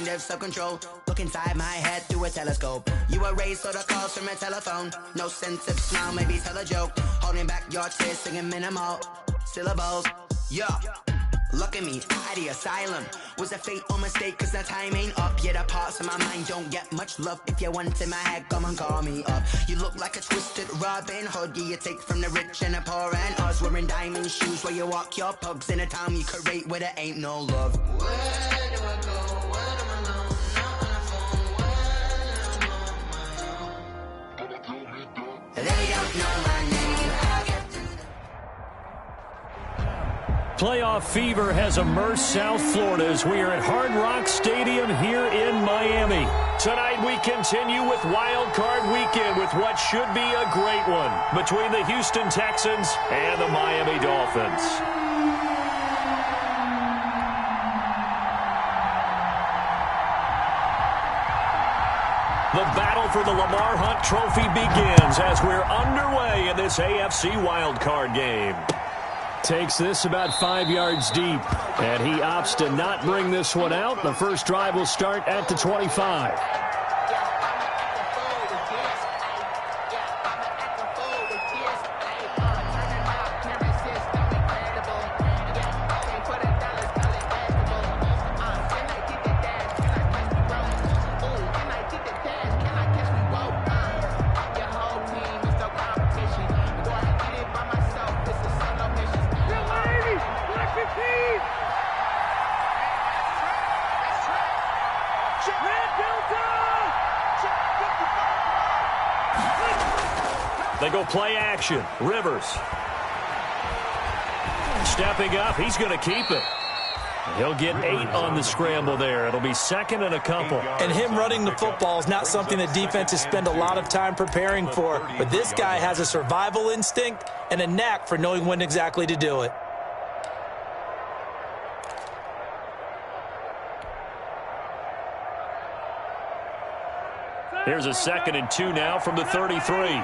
kind of self-control. Look inside my head through a telescope. You erase all the calls from a telephone. No sense of smile, maybe tell a joke. Holding back your tears, singing minimal syllables. Yeah. Look at me, out the asylum. Was a fate or mistake, cause the time ain't up. Yet the parts of my mind don't get much love. If you want in my head, come and call me up. You look like a twisted Robin Hood. Yeah, you take from the rich and the poor and us. Wearing diamond shoes where you walk your pugs. In a town you could rate where there ain't no love. Where do I go? When I'm alone? Not on the phone. When I'm on my own. They don't know my name. Playoff fever has immersed South Florida as we are at Hard Rock Stadium here in Miami. Tonight we continue with Wild Card Weekend with what should be a great one between the Houston Texans and the Miami Dolphins. The battle for the Lamar Hunt Trophy begins as we're underway in this AFC Wild Card game. Takes this about 5 yards deep, and he opts to not bring this one out. The first drive will start at the 25. They go play action. Rivers. Stepping up. He's going to keep it. He'll get 8 on the scramble there. It'll be second and a couple. And him running the football is not something that defenses spend a lot of time preparing for. But this guy has a survival instinct and a knack for knowing when exactly to do it. Here's a 2nd and 2 now from the 33.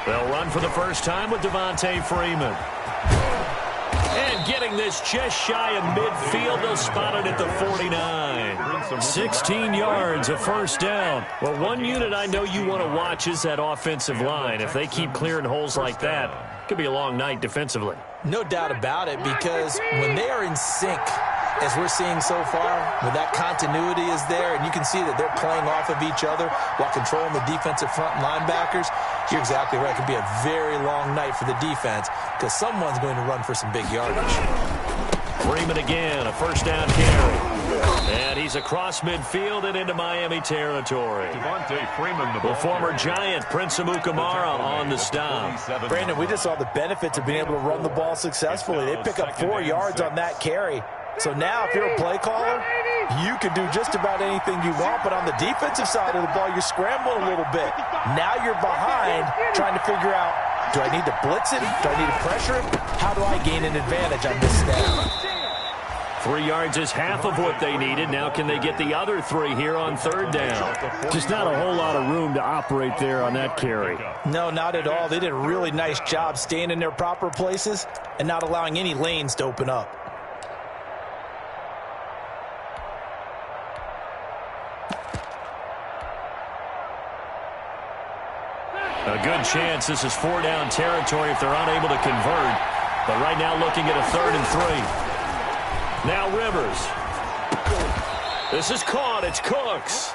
They'll run for the first time with Devontae Freeman. And getting this just shy of midfield, they'll spot it at the 49. 16 yards, a first down. Well, one unit I know you want to watch is that offensive line. If they keep clearing holes like that, it could be a long night defensively. No doubt about it, because when they are in sync, as we're seeing so far, when that continuity is there, and you can see that they're playing off of each other while controlling the defensive front linebackers, you're exactly right. It could be a very long night for the defense because someone's going to run for some big yardage. Freeman again, a first down carry. And he's across midfield and into Miami territory. Devontae Freeman, the former Giant, Prince Amukamara on the stop. Brandon, we just saw the benefits of being able to run the ball successfully. They pick up 4 yards on that carry. So now if you're a play caller, you can do just about anything you want, but on the defensive side of the ball, you're scrambling a little bit. Now you're behind trying to figure out, do I need to blitz him? Do I need to pressure him? How do I gain an advantage on this snap? 3 yards is half of what they needed. Now can they get the other 3 here on third down? Just not a whole lot of room to operate there on that carry. No, not at all. They did a really nice job staying in their proper places and not allowing any lanes to open up. A good chance this is 4-down territory if they're unable to convert. But right now looking at a 3rd and 3. Now Rivers. This is caught. It's Cooks.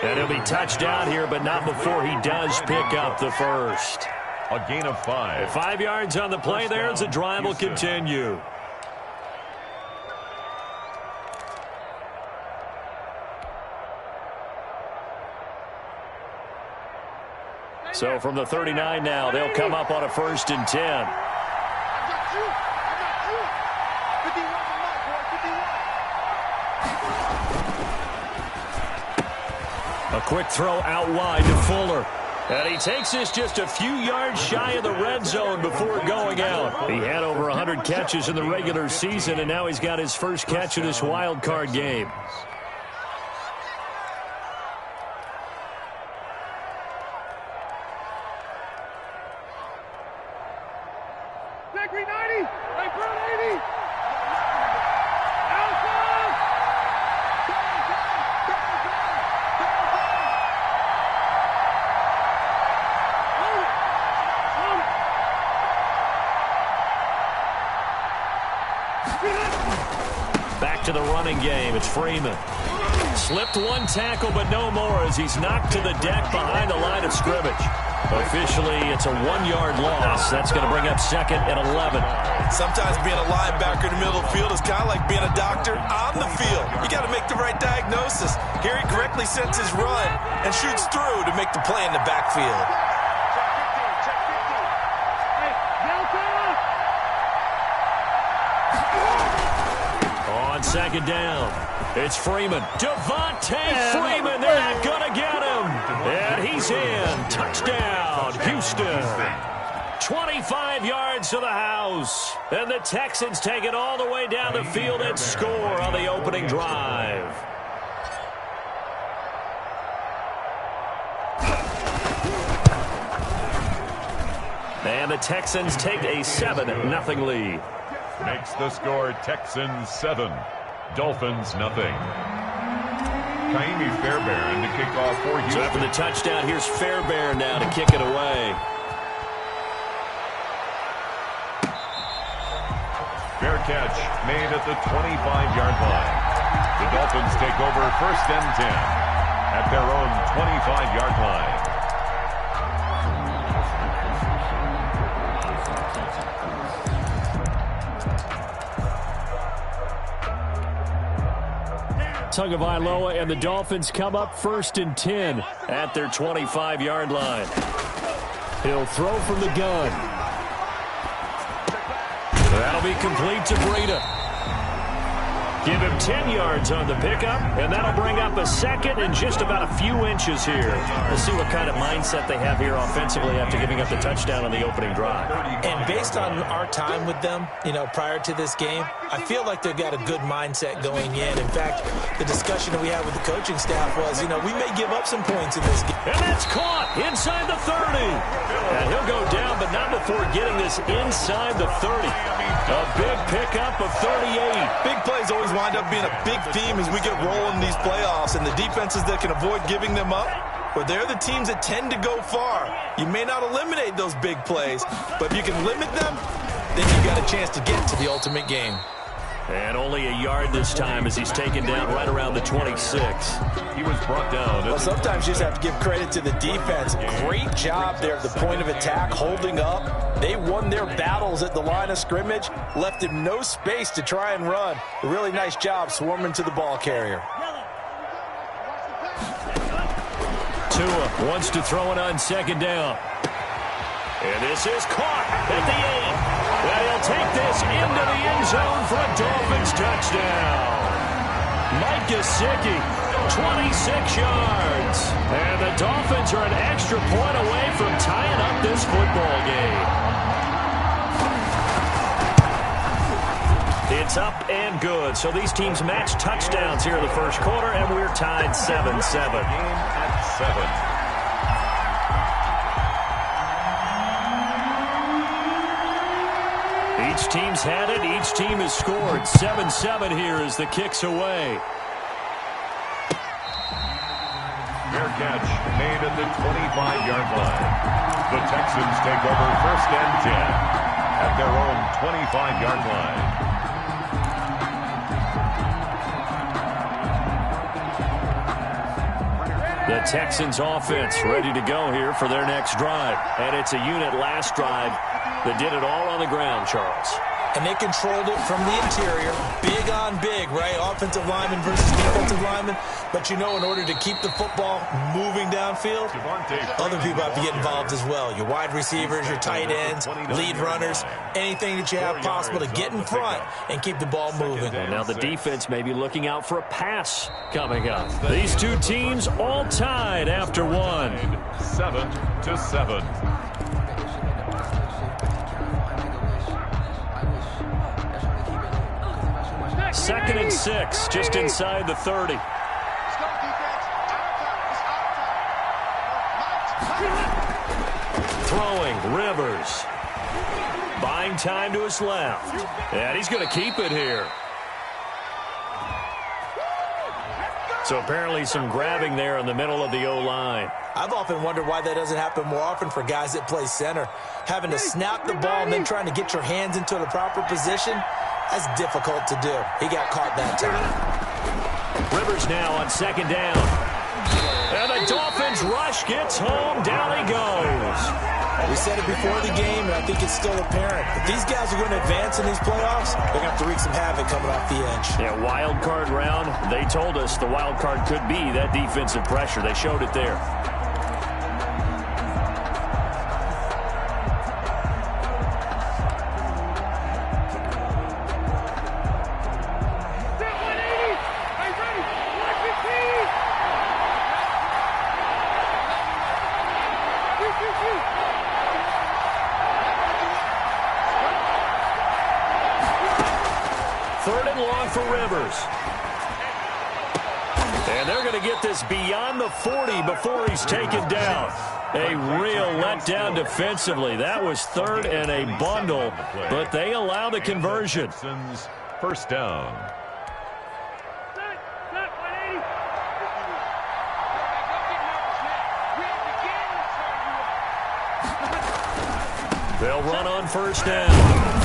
And he'll be touched down here, but not before he does pick up the first. A gain of 5. 5 yards on the play there as the drive will continue. So from the 39 now, they'll come up on a 1st and 10. A quick throw out wide to Fuller. And he takes this just a few yards shy of the red zone before going out. He had over 100 catches in the regular season, and now he's got his first catch of this wild card game. Back to the running game. It's Freeman. Slipped one tackle, but no more as he's knocked to the deck behind the line of scrimmage. Officially, it's a 1-yard loss. That's going to bring up second and 11. Sometimes being a linebacker in the middle of the field is kind of like being a doctor on the field. You got to make the right diagnosis. Here he correctly sets his run and shoots through to make the play in the backfield. On second down, it's Freeman. Devontae Freeman, they're not going to get him. And he's in. Touchdown, Houston. 25 yards to the house. And the Texans take it all the way down the field and score on the opening drive. And the Texans take a 7-0 lead. Makes the score Texans 7, Dolphins nothing. Kaimi Fairbairn to kick off for Houston. So after the touchdown, here's Fairbairn now to kick it away. Fair catch made at the 25-yard line. The Dolphins take over 1st and 10 at their own 25-yard line. Tagovailoa and the Dolphins come up 1st and 10 at their 25-yard line. He'll throw from the gun. That'll be complete to Breida. Give him 10 yards on the pickup, and that'll bring up a second and just about a few inches here. We'll see what kind of mindset they have here offensively after giving up the touchdown on the opening drive. And based on our time with them, prior to this game, I feel like they've got a good mindset going in. In fact, the discussion that we had with the coaching staff was, we may give up some points in this game. And that's caught inside the 30. And he'll go down, but not before getting this inside the 30. A big pickup of 38. Big plays always wind up being a big theme as we get rolling in these playoffs, and the defenses that can avoid giving them up, well, they're the teams that tend to go far. You may not eliminate those big plays, but if you can limit them, then you got a chance to get to the ultimate game. And only a yard this time as he's taken down right around the 26. He was brought down. Well, sometimes you just have to give credit to the defense. Great job there at the point of attack, holding up. They won their battles at the line of scrimmage, left him no space to try and run. A really nice job swarming to the ball carrier. Tua wants to throw it on second down. And this is caught at the 8. And he'll take this into the end zone for a Dolphins touchdown. Mike Gesicki, 26 yards. And the Dolphins are an extra point away from tying up this football game. It's up and good. So these teams match touchdowns here in the first quarter, and we're tied 7-7. Game at 7. Each team's had it. Each team has scored. 7-7 here as the kick's away. Fair catch made at the 25-yard line. The Texans take over 1st and 10 at their own 25-yard line. The Texans offense ready to go here for their next drive. And it's a unit last drive that did it all on the ground, Charles. And they controlled it from the interior. Big on big, right? Offensive lineman versus defensive lineman. But in order to keep the football moving downfield, other people have to get involved as well. Your wide receivers, your tight ends, lead runners, anything that you have possible to get in front and keep the ball moving. And now the defense may be looking out for a pass coming up. These two teams all tied after one. 7-7. 2nd and 6, just inside the 30. Throwing, Rivers. By buying time to his left. And he's going to keep it here. So apparently some grabbing there in the middle of the O-line. I've often wondered why that doesn't happen more often for guys that play center. Having to snap the ball and then trying to get your hands into the proper position, that's difficult to do. He got caught that time. Rivers now on second down. And the Dolphins rush gets home. Down he goes. We said it before the game, and I think it's still apparent. If these guys are going to advance in these playoffs, they're going to have to wreak some havoc coming off the edge. Yeah, wild card round. They told us the wild card could be that defensive pressure. They showed it there. Third and long for Rivers. And they're going to get this beyond the 40 before he's taken down. A real letdown defensively. That was third and a bundle, but they allow the conversion. First down. They'll run on first down.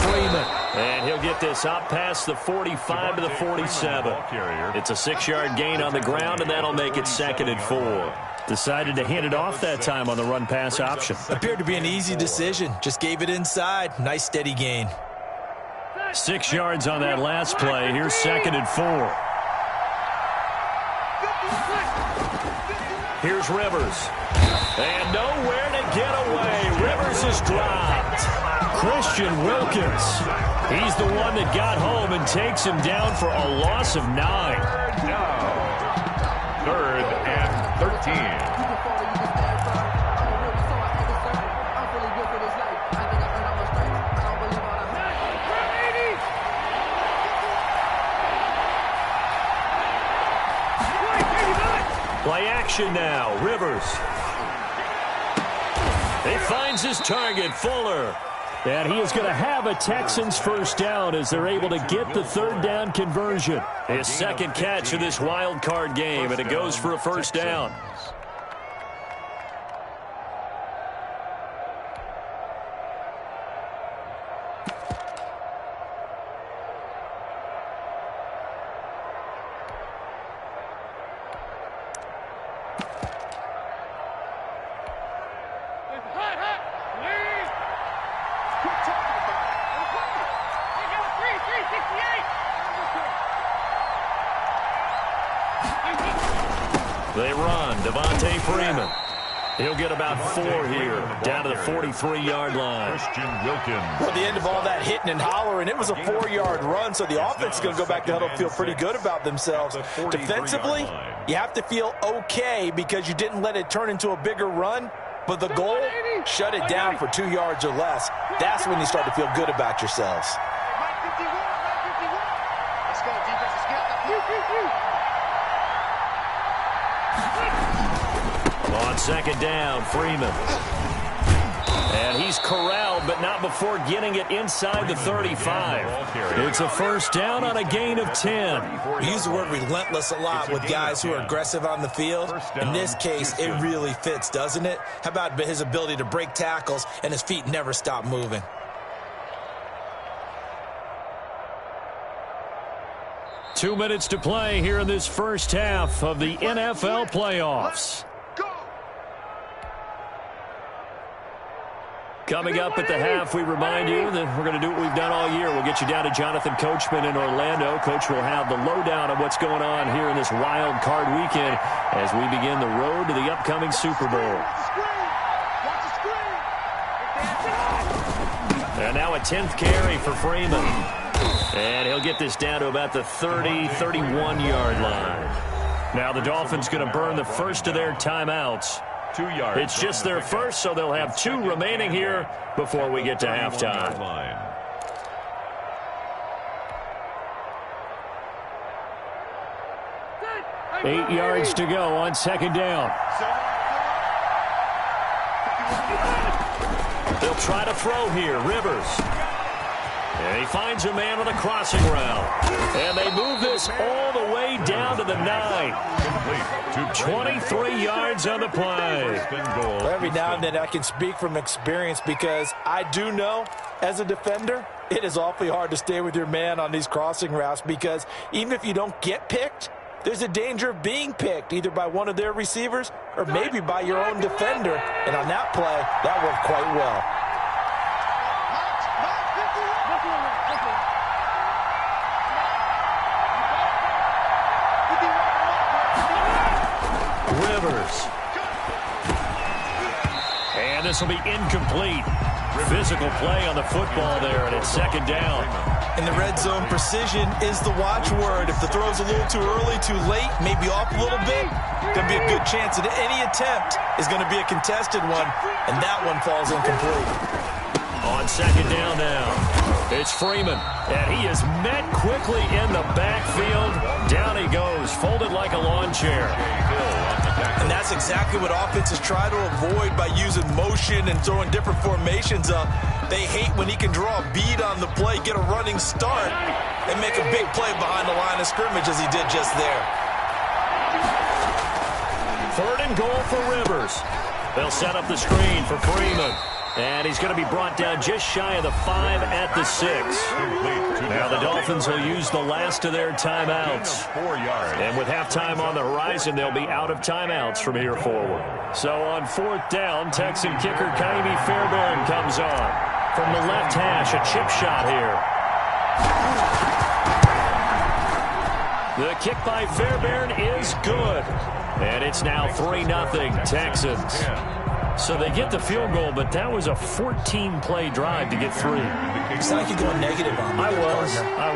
Freeman. And he'll get this up past the 45 to the 47. It's a 6-yard gain on the ground, and that'll make it 2nd and 4. Decided to hand it off that time on the run-pass option. Appeared to be an easy decision. Just gave it inside. Nice steady gain. 6 yards on that last play. Here's 2nd and 4. Here's Rivers. And nowhere to get away. Rivers is dropped. Christian Wilkins. He's the one that got home and takes him down for a loss of 9. Third and 13. Play action now. Rivers. He finds his target, Fuller. And he is going to have a Texans first down as they're able to get the third down conversion. His second catch of this wild card game, and it goes for a first down. They run. Devontae Freeman. He'll get about 4 here, down to the 43-yard line. Christian Wilkins. Well, the end of all that hitting and hollering, it was a 4-yard run, so the offense is going to go back to huddle, feel pretty good about themselves. Defensively, you have to feel okay because you didn't let it turn into a bigger run, but the goal, shut it down for 2 yards or less. That's when you start to feel good about yourselves. Let's go, defense. On second down, Freeman. And he's corralled, but not before getting it inside the 35. It's a first down on a gain of 10. We use the word relentless a lot with guys who are aggressive on the field. In this case, it really fits, doesn't it? How about his ability to break tackles and his feet never stop moving? Two minutes to play here in this first half of the NFL playoffs. Coming up at the half, we remind you that we're going to do what we've done all year. We'll get you down to Jonathan Coachman in Orlando. Coach will have the lowdown of what's going on here in this wild card weekend as we begin the road to the upcoming Super Bowl. And now a 10th carry for Freeman. And he'll get this down to about the 30, 31-yard line. Now the Dolphins going to burn the first of their timeouts. 2 yards. It's just their first, so they'll have 2 remaining here before we get to halftime. 8 yards to go on second down. They'll try to throw here. Rivers. And he finds a man on the crossing route. And they move this all the way down to the 9. 23 yards on the play. Every now and then I can speak from experience because I do know, as a defender, it is awfully hard to stay with your man on these crossing routes because even if you don't get picked, there's a danger of being picked either by one of their receivers or maybe by your own defender. And on that play, that worked quite well. Rivers. And this will be incomplete. Physical play on the football there, and it's second down. In the red zone, precision is the watchword. If the throw's a little too early, too late, maybe off a little bit, going to be a good chance that any attempt is going to be a contested one, and that one falls incomplete. On second down now, it's Freeman, and he is met quickly in the backfield. Down he goes, folded like a lawn chair. And that's exactly what offenses try to avoid by using motion and throwing different formations up. They hate when he can draw a bead on the play, get a running start, and make a big play behind the line of scrimmage as he did just there. Third and goal for Rivers. They'll set up the screen for Freeman. And he's going to be brought down just shy of the 5 at the 6. Now the Dolphins will use the last of their timeouts. And with halftime on the horizon, they'll be out of timeouts from here forward. So on fourth down, Texan kicker Kaimi Fairbairn comes on. From the left hash, a chip shot here. The kick by Fairbairn is good. And it's now 3-0 Texans. So they get the field goal, but that was a 14-play drive to get 3. You sound like you're going negative on me. I was.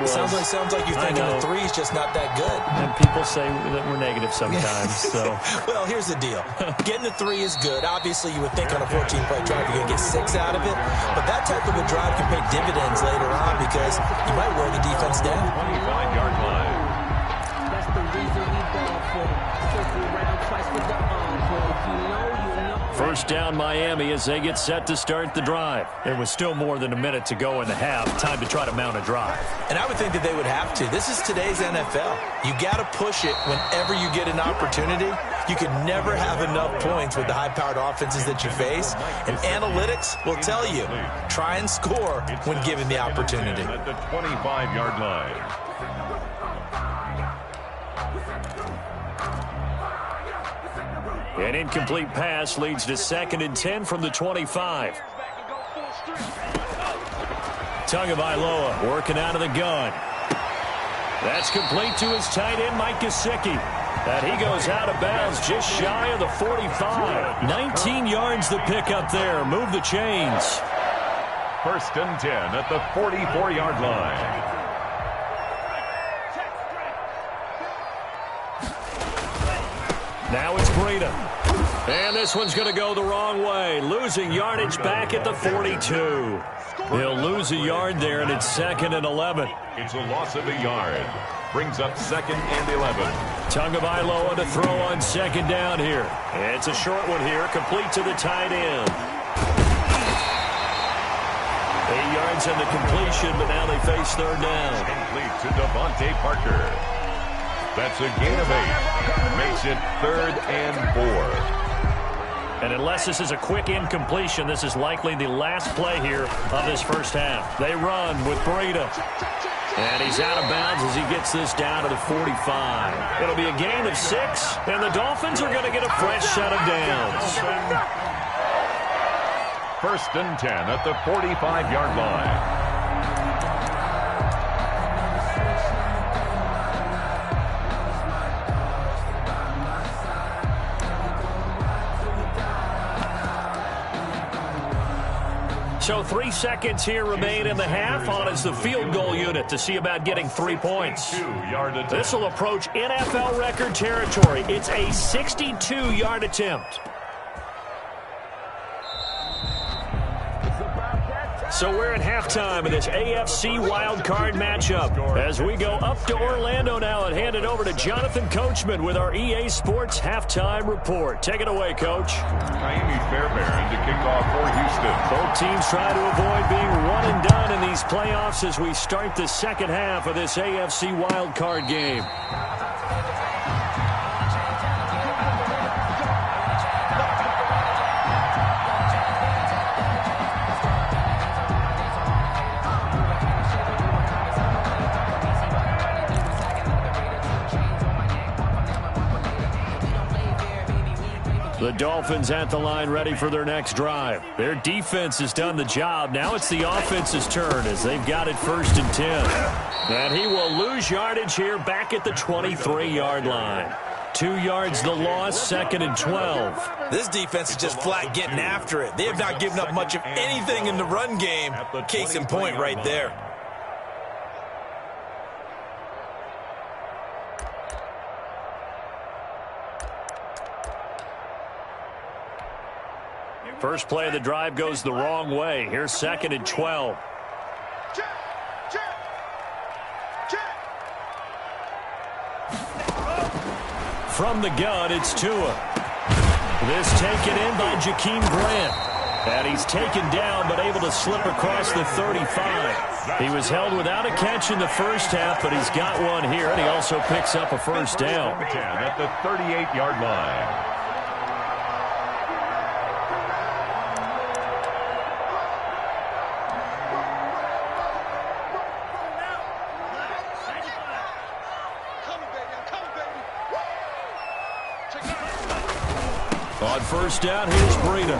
Sounds like you're thinking the 3 is just not that good. And people say that we're negative sometimes. So, well, here's the deal. Getting the 3 is good. Obviously, you would think on a 14-play drive you're going to get 6 out of it. But that type of a drive can pay dividends later on because you might wear the defense down. 25-yard line. That's the reason we ball for circle around twice with the arm for you know. First down Miami as they get set to start the drive. There was still more than a minute to go in the half. Time to try to mount a drive. And I would think that they would have to. This is today's NFL. You got to push it whenever you get an opportunity. You can never have enough points with the high-powered offenses that you face. And analytics will tell you, try and score when given the opportunity. At the 25-yard line. An incomplete pass leads to 2nd and 10 from the 25. Tagovailoa working out of the gun. That's complete to his tight end, Mike Gesicki. And he goes out of bounds just shy of the 45. 19 yards the pickup there. Move the chains. First and 10 at the 44-yard line. Now it's Breida. And this one's going to go the wrong way. Losing yardage back at the 42. He'll lose a yard there, and it's 2nd and 11. It's a loss of a yard. Brings up 2nd and 11. Tagovailoa to throw on 2nd down here. It's a short one here, complete to the tight end. 8 yards in the completion, but now they face 3rd down. Complete to Devontae Parker. That's a gain of 8. Makes it 3rd and 4. And unless this is a quick incompletion, this is likely the last play here of this first half. They run with Breida. And he's out of bounds as he gets this down to the 45. It'll be a gain of 6, and the Dolphins are going to get a fresh set of downs. First and 10 at the 45-yard line. So 3 seconds here remain in the half. On is the field goal unit to see about getting 3 points. This will approach NFL record territory. It's a 62-yard attempt. So we're at halftime of this AFC wildcard matchup. As we go up to Orlando now and hand it over to Jonathan Coachman with our EA Sports Halftime Report. Take it away, Coach. Miami Fairbairn to kick off for Houston. Both teams try to avoid being one and done in these playoffs as we start the second half of this AFC wildcard game. The Dolphins at the line ready for their next drive. Their defense has done the job. Now it's the offense's turn as they've got it 1st and 10. And he will lose yardage here back at the 23-yard line. 2 yards the loss, 2nd and 12. This defense is just flat getting after it. They have not given up much of anything in the run game. Case in point right there. First play of the drive goes the wrong way. Here's 2nd and 12. From the gun, it's Tua. This taken in by Jakeem Grant. And he's taken down but able to slip across the 35. He was held without a catch in the first half, but he's got one here, and he also picks up a first down. At the 38-yard line. On first down, here's Breida.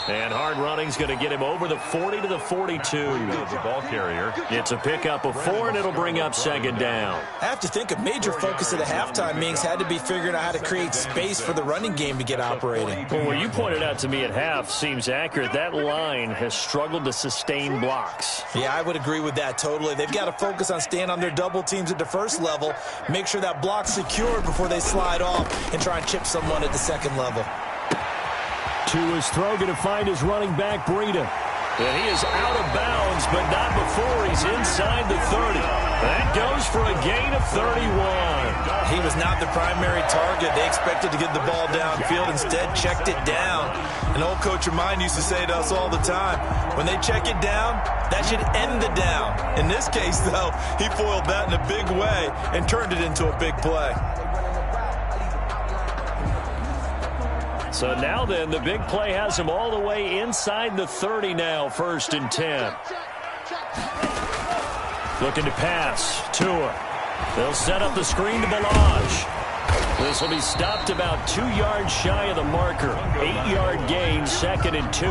And hard running's going to get him over the 40 to the 42. The ball carrier. It's a pickup of 4, and it'll bring up 2nd down. I have to think a major focus of the halftime meetings had to be figuring out how to create space for the running game to get operating. Well, what you pointed out to me at half seems accurate. That line has struggled to sustain blocks. Yeah, I would agree with that totally. They've got to focus on staying on their double teams at the first level, make sure that block's secured before they slide off and try and chip someone at the second level. To his throw, going to find his running back, Breida. And he is out of bounds, but not before he's inside the 30. That goes for a gain of 31. He was not the primary target. They expected to get the ball downfield, instead checked it down. An old coach of mine used to say to us all the time, when they check it down, that should end the down. In this case, though, he foiled that in a big way and turned it into a big play. So now then, the big play has him all the way inside the 30 now, 1st and 10. Looking to pass. Tua. They'll set up the screen to Balaj. This will be stopped about 2 yards shy of the marker. 8-yard gain, 2nd and 2.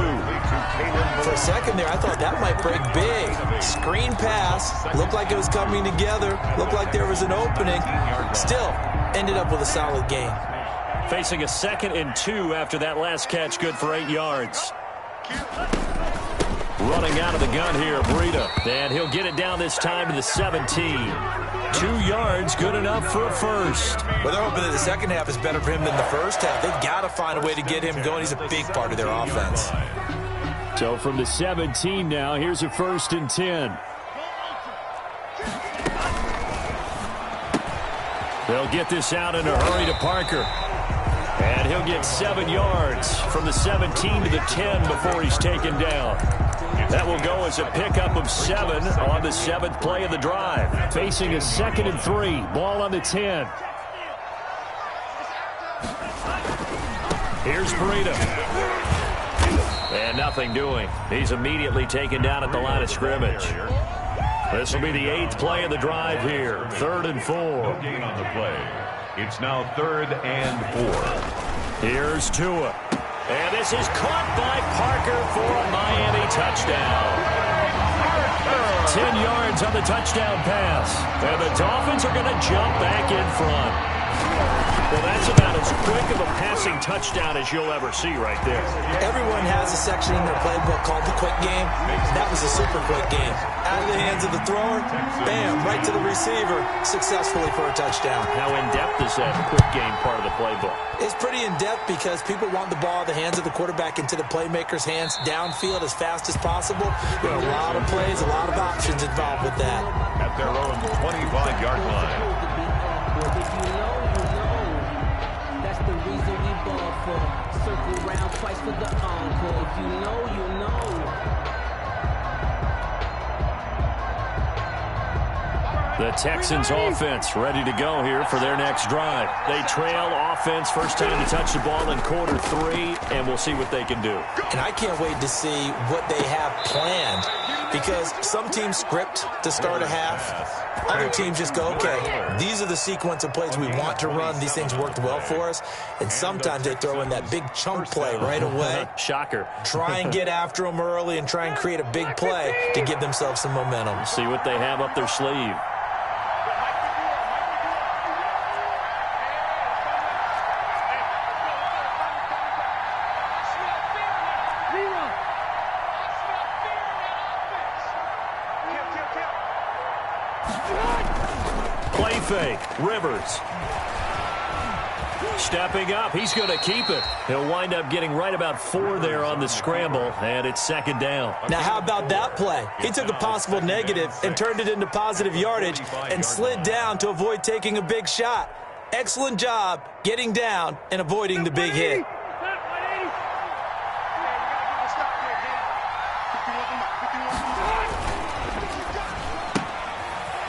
For a second there, I thought that might break big. Screen pass. Looked like it was coming together. Looked like there was an opening. Still, ended up with a solid gain. Facing a 2nd and 2 after that last catch, good for 8 yards. Running out of the gun here, Breida. And he'll get it down this time to the 17. 2 yards, good enough for a first. Well, they're hoping that the second half is better for him than the first half. They've got to find a way to get him going. He's a big part of their offense. So from the 17 now, here's a 1st and 10. They'll get this out in a hurry to Parker. And he'll get 7 yards from the 17 to the 10 before he's taken down. That will go as a pickup of 7 on the 7th play of the drive. Facing a 2nd and 3. Ball on the 10. Here's Breida. And nothing doing. He's immediately taken down at the line of scrimmage. This will be the 8th play of the drive here. 3rd and 4. Gain on the play. It's now 3rd and 4. Here's Tua. And this is caught by Parker for a Miami touchdown. 10 yards on the touchdown pass. And the Dolphins are going to jump back in front. Well, that's about as quick of a passing touchdown as you'll ever see right there. Everyone has a section in their playbook called the quick game. That was a super quick game. Out of the hands of the thrower, bam, right to the receiver, successfully for a touchdown. How in-depth is that quick game part of the playbook? It's pretty in-depth because people want the ball in the hands of the quarterback into the playmaker's hands downfield as fast as possible. There are a lot of plays, a lot of options involved with that. At their own 25-yard line. If you know, you know. That's the reason we ball for. Circle round twice for the encore. If you know, you know. The Texans offense ready to go here for their next drive. They trail offense, first time to touch the ball in quarter 3, and we'll see what they can do. And I can't wait to see what they have planned because some teams script to start a half. Other teams just go, okay, these are the sequence of plays we want to run. These things worked well for us. And sometimes they throw in that big chunk play right away. Shocker. Try and get after them early and try and create a big play to give themselves some momentum. See what they have up their sleeve. Play fake. Rivers. Stepping up. He's going to keep it. He'll wind up getting right about 4 there on the scramble, and it's second down. Now, how about that play? He took a possible negative and turned it into positive yardage and slid down to avoid taking a big shot. Excellent job getting down and avoiding the big hit.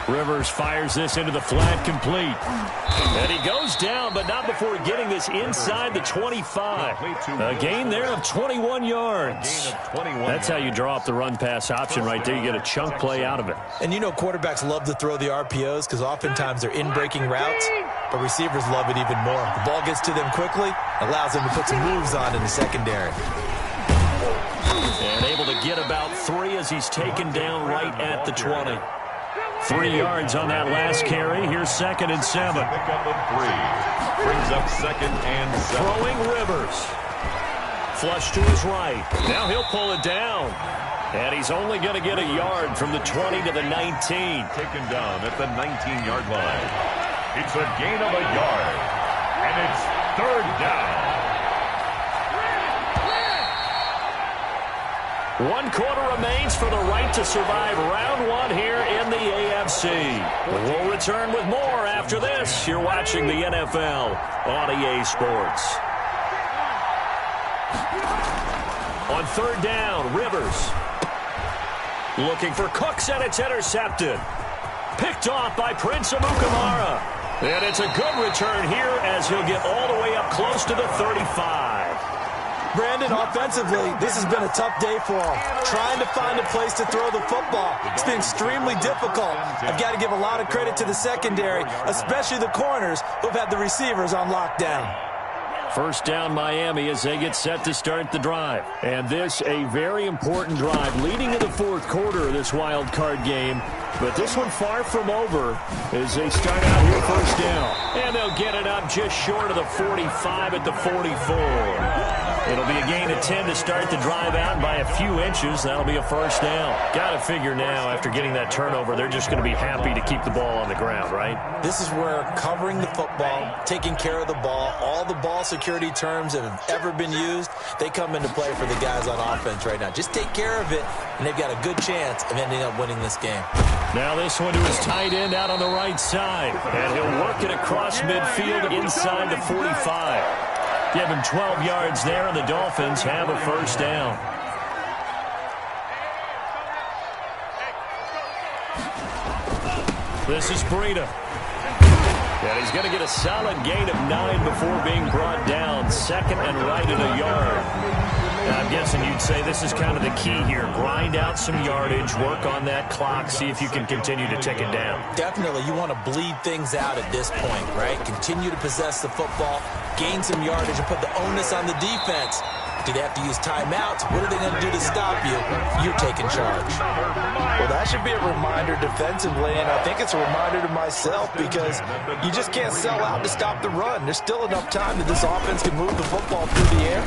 Rivers fires this into the flat, complete. And he goes down, but not before getting this inside the 25. A gain there of 21 yards. That's how you draw up the run-pass option right there. You get a chunk play out of it. And you know quarterbacks love to throw the RPOs because oftentimes they're in-breaking routes, but receivers love it even more. The ball gets to them quickly, allows them to put some moves on in the secondary. And able to get about 3 as he's taken down right at the 20. 3 yards on that last carry. Here's 2nd and 7. Pick up of 3. Brings up 2nd and 7. Throwing Rivers. Flush to his right. Now he'll pull it down. And he's only going to get a yard from the 20 to the 19. Taken down at the 19-yard line. It's a gain of a yard. And it's 3rd down. 1 quarter remains for the right to survive round 1 here in the AFC. We'll return with more after this. You're watching the NFL on EA Sports. On 3rd down, Rivers. Looking for Cooks, and it's intercepted. Picked off by Prince Amukamara. And it's a good return here as he'll get all the way up close to the 35. Brandon, offensively, this has been a tough day for him. Trying to find a place to throw the football. It's been extremely difficult. I've got to give a lot of credit to the secondary, especially the corners who've had the receivers on lockdown. First down, Miami, as they get set to start the drive. And this, a very important drive leading to the 4th quarter of this wild card game. But this one far from over as they start out here first down. And they'll get it up just short of the 45 at the 44. It'll be a gain of 10 to start the drive out by a few inches. That'll be a first down. Got to figure now, after getting that turnover, they're just going to be happy to keep the ball on the ground, right? This is where covering the football, taking care of the ball, all the ball security terms that have ever been used, they come into play for the guys on offense right now. Just take care of it, and they've got a good chance of ending up winning this game. Now this one to his tight end out on the right side. And he'll work it across midfield inside the 45. Give him 12 yards there, and the Dolphins have a first down. This is Breida. And he's going to get a solid gain of 9 before being brought down. 2nd and right at a yard. Now, I'm guessing you'd say this is kind of the key here. Grind out some yardage, work on that clock, see if you can continue to tick it down. Definitely, you want to bleed things out at this point, right? Continue to possess the football, gain some yardage, and put the onus on the defense Do they have to use timeouts? What are they going to do to stop you? You're taking charge. Well, that should be a reminder defensively, and I think it's a reminder to myself because you just can't sell out to stop the run. There's still enough time that this offense can move the football through the air,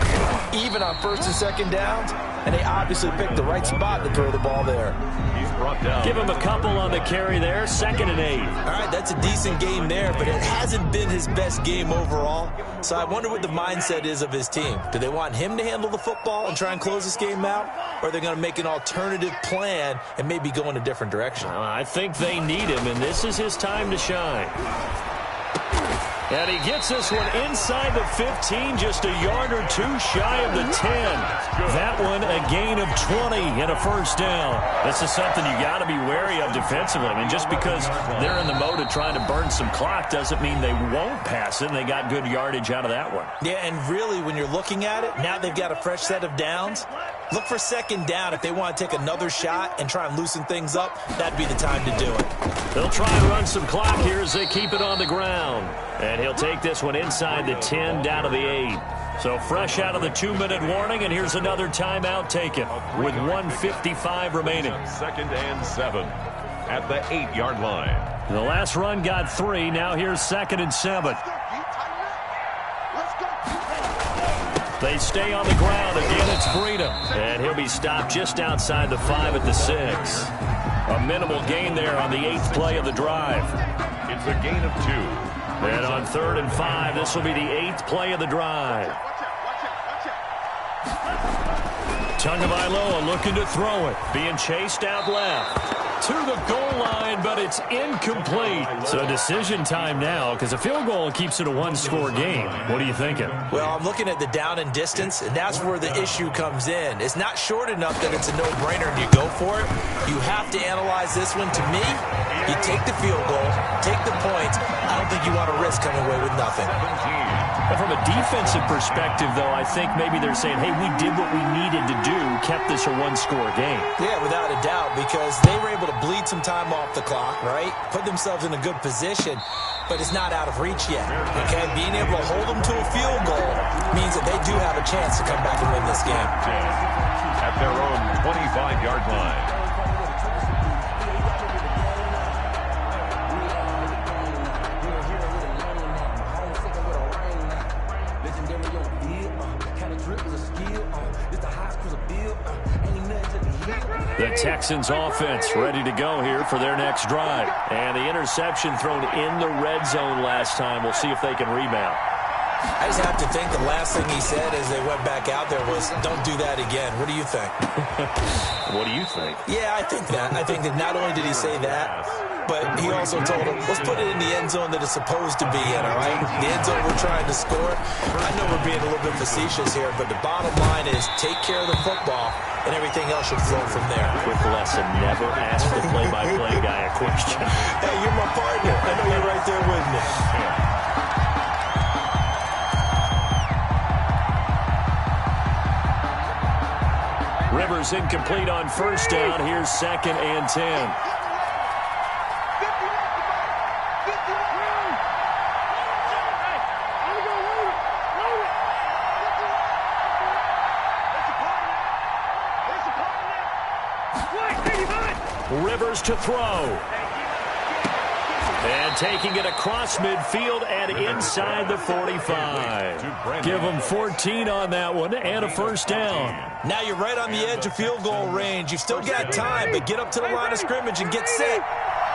even on first and second downs, and they obviously picked the right spot to throw the ball there. He's brought down. Give him a couple on the carry there, 2nd and 8. All right, that's a decent game there, but it hasn't been his best game overall. So I wonder what the mindset is of his team. Do they want him to handle the football and try and close this game out? Or are they going to make an alternative plan and maybe go in a different direction? I think they need him, and this is his time to shine. And he gets this one inside the 15, just a yard or two shy of the 10. That one a gain of 20 and a first down. This is something you got to be wary of defensively. I mean, just because they're in the mode of trying to burn some clock doesn't mean they won't pass it, and they got good yardage out of that one. Yeah, and really, when you're looking at it, now they've got a fresh set of downs. Look for 2nd down. If they want to take another shot and try and loosen things up, that'd be the time to do it. They'll try and run some clock here as they keep it on the ground. And he'll take this one inside the 10, down to the 8. So fresh out of the 2-minute warning, and here's another timeout taken with 1:55 remaining. 2nd and 7 at the 8-yard line. The last run got 3. Now here's 2nd and 7. They stay on the ground. Again, it's Freedom. And he'll be stopped just outside the 5 at the 6. A minimal gain there on the 8th play of the drive. It's a gain of 2. And on 3rd and 5, this will be the 8th play of the drive. Tagovailoa looking to throw it. Being chased out left. To the goal line, but it's incomplete. So decision time now, because a field goal keeps it a 1-score game. What are you thinking? Well, I'm looking at the down and distance, and that's where the issue comes in. It's not short enough that it's a no-brainer and you go for it. You have to analyze this one. To me, you take the field goal, take the points. I don't think you want to risk coming away with nothing. And from a defensive perspective, though, I think maybe they're saying, hey, we did what we needed to do, kept this a 1-score game. Yeah, without a doubt, because they were able to bleed some time off the clock, right? Put themselves in a good position, but it's not out of reach yet, okay? Being able to hold them to a field goal means that they do have a chance to come back and win this game. At their own 25-yard line. The Texans offense ready to go here for their next drive. And the interception thrown in the red zone last time. We'll see if they can rebound. I just have to think the last thing he said as they went back out there was, don't do that again. What do you think? What do you think? Yeah, I think that. I think that not only did he say that, but he also told him, let's put it in the end zone that it's supposed to be in, all right? The end zone we're trying to score. I know we're being a little bit facetious here, but the bottom line is take care of the football, and everything else should flow from there. Quick lesson, never ask the play-by-play guy a question. Hey, you're my partner. I know you're right there with me. Rivers incomplete on first down. Here's 2nd and 10. Rivers to throw. And taking it across midfield and inside the 45. Give them 14 on that one and a first down. Now you're right on the edge of field goal range. You've still got time, but get up to the line of scrimmage and get set.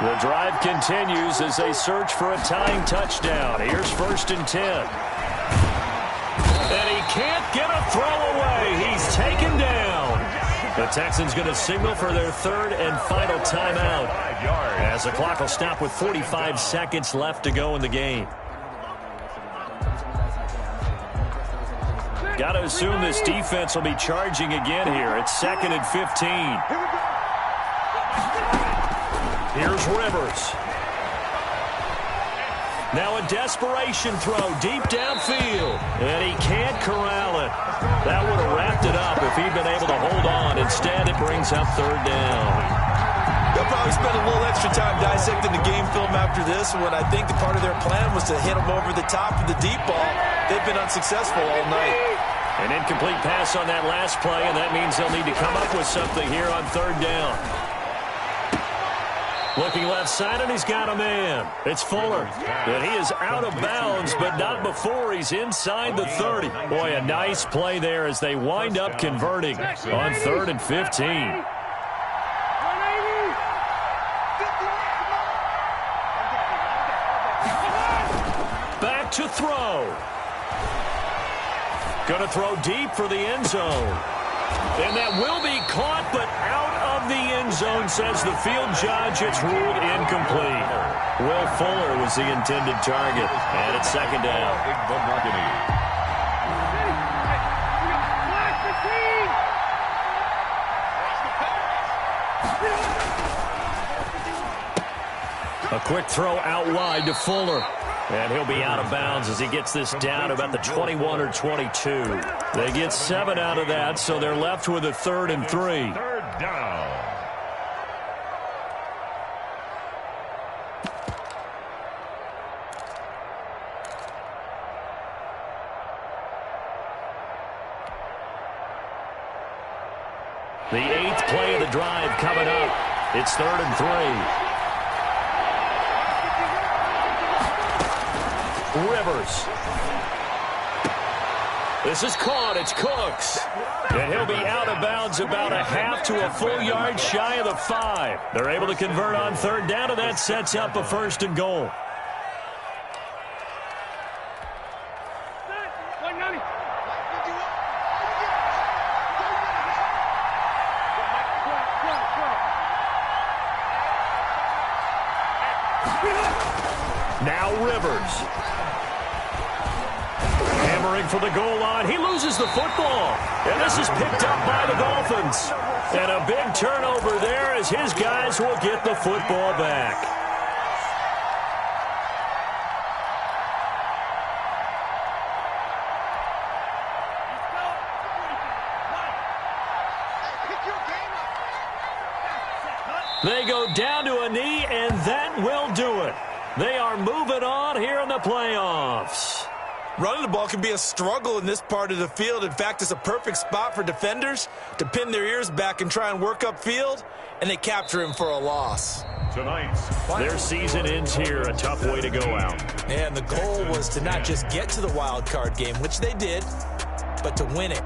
The drive continues as they search for a tying touchdown. Here's 1st and 10. And he can't get a throw away. He's taken down. The Texans going to signal for their 3rd and final timeout as the clock will stop with 45 seconds left to go in the game. Got to assume this defense will be charging again here. It's 2nd and 15. Here's Rivers. Now a desperation throw deep downfield. And he can't corral it. That would have wrapped it up if he'd been able to hold on. Instead, it brings up 3rd down. They'll probably spend a little extra time dissecting the game film after this one. I think the part of their plan was to hit them over the top of the deep ball. They've been unsuccessful all night. An incomplete pass on that last play, and that means they'll need to come up with something here on third down. Looking left side, and he's got a man. It's Fuller. And he is out of bounds, but not before he's inside the 30. Boy, a nice play there as they wind up converting on 3rd and 15. Back to throw. Going to throw deep for the end zone. And that will be caught, but out of the end zone, says the field judge. It's ruled incomplete. Will Fuller was the intended target. And it's second down. A quick throw out wide to Fuller. And he'll be out of bounds as he gets this down about the 21 or 22. They get 7 out of that, so they're left with a 3rd and 3. Third down. The 8th play of the drive coming up. It's 3rd and 3. Rivers. This is caught. It's Cooks. And he'll be out of bounds about a half to a full yard shy of the 5. They're able to convert on third down, and that sets up a 1st and goal. Now Rivers. Hammering for the goal line. He loses the football. And this is picked up by the Dolphins. And a big turnover there as his guys will get the football back. They go down to a knee, and that will do it. They are moving on here in the playoffs. Running the ball can be a struggle in this part of the field. In fact, it's a perfect spot for defenders to pin their ears back and try and work upfield, and they capture him for a loss. Their season ends here, a tough way to go out. And the goal was to not just get to the wild card game, which they did, but to win it.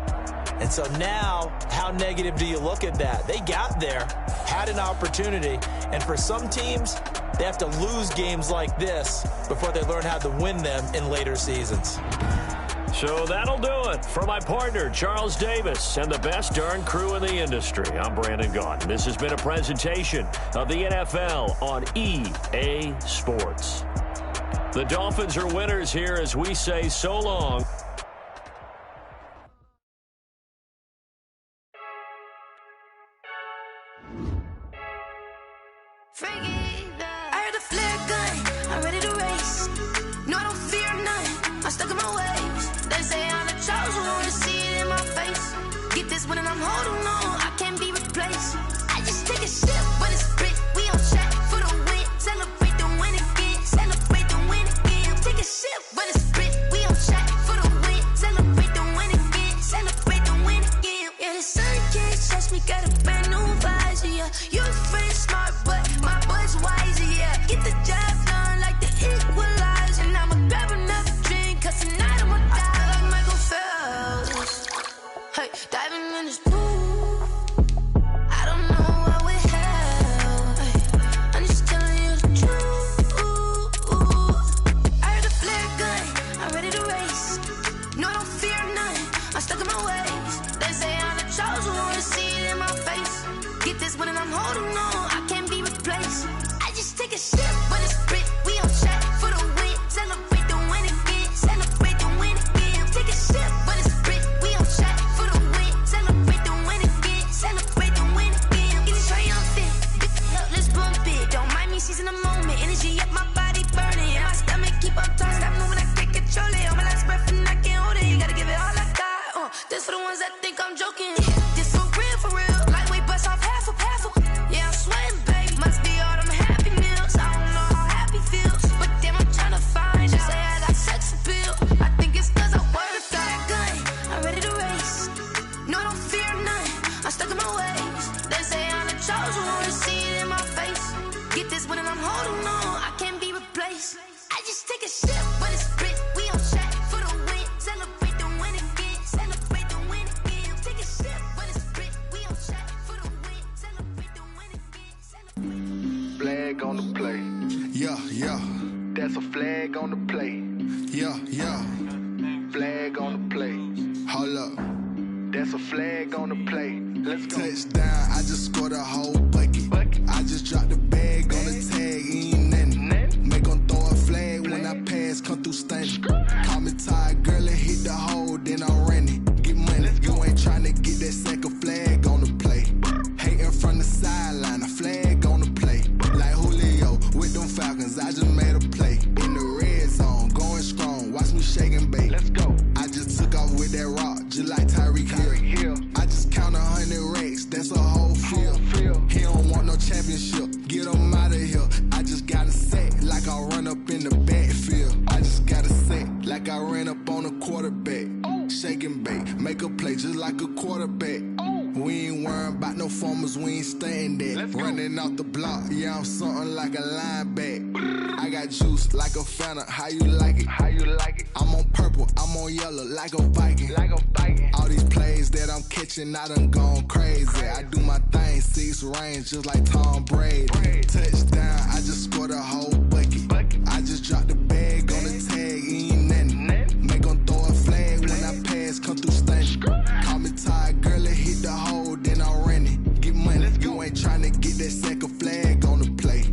And so now, how negative do you look at that? They got there, had an opportunity, and for some teams, they have to lose games like this before they learn how to win them in later seasons. So that'll do it. For my partner, Charles Davis, and the best darn crew in the industry, I'm Brandon Gaughan. This has been a presentation of the NFL on EA Sports. The Dolphins are winners here as we say so long. Ready to race. I'm holding on, I can't be replaced. I just take a sip, but it's split. We on track for the win. Celebrate the win again. Celebrate the win again. Take a sip, but it's split. We on track for the win. Celebrate the win again. Flag on the play. Yeah, yeah. That's a flag on the play. Yeah, yeah. Flag on the play. Hold up. That's a flag on the play. Let's go. Touchdown, I just scored a whole bucket. I just dropped the bag on the tag, ain't nothing. Make them throw a flag when I pass, come through stunning. Call me tired, girl, and hit the hole, then I'm running. Get money, you ain't tryna get that second flag on the play. Hating from the sideline, a flag on the play. Like Julio with them Falcons, I just made a play. In the red zone, going strong, watch me shake and bake. Let's go. I just took off with that rock, just like Tyreek Hill. I just count 100 racks, that's a whole field. He don't want no championship, get him out of here. I just got a set, like I run up in the backfield. I just got a set, like I ran up on a quarterback. Shake and bake, make a play just like a quarterback. We ain't worrying about no formers, we ain't staying there. Running off the block, yeah, I'm something like a linebacker. I got juice like a Fanta, how you like it? How you like it? I'm on purple, I'm on yellow, like a Viking. Like a Viking. All these plays that I'm catching, I done gone crazy. I do my thing, 6 range, just like Tom Brady. Touchdown, I just scored a whole bucket. I just dropped the bag on the tag, ain't nothing. Make them throw a flag when I pass, come through stunning. Call me tired, girl, and hit the hole, then I'm running. Get money, you ain't tryna get that second flag on the play.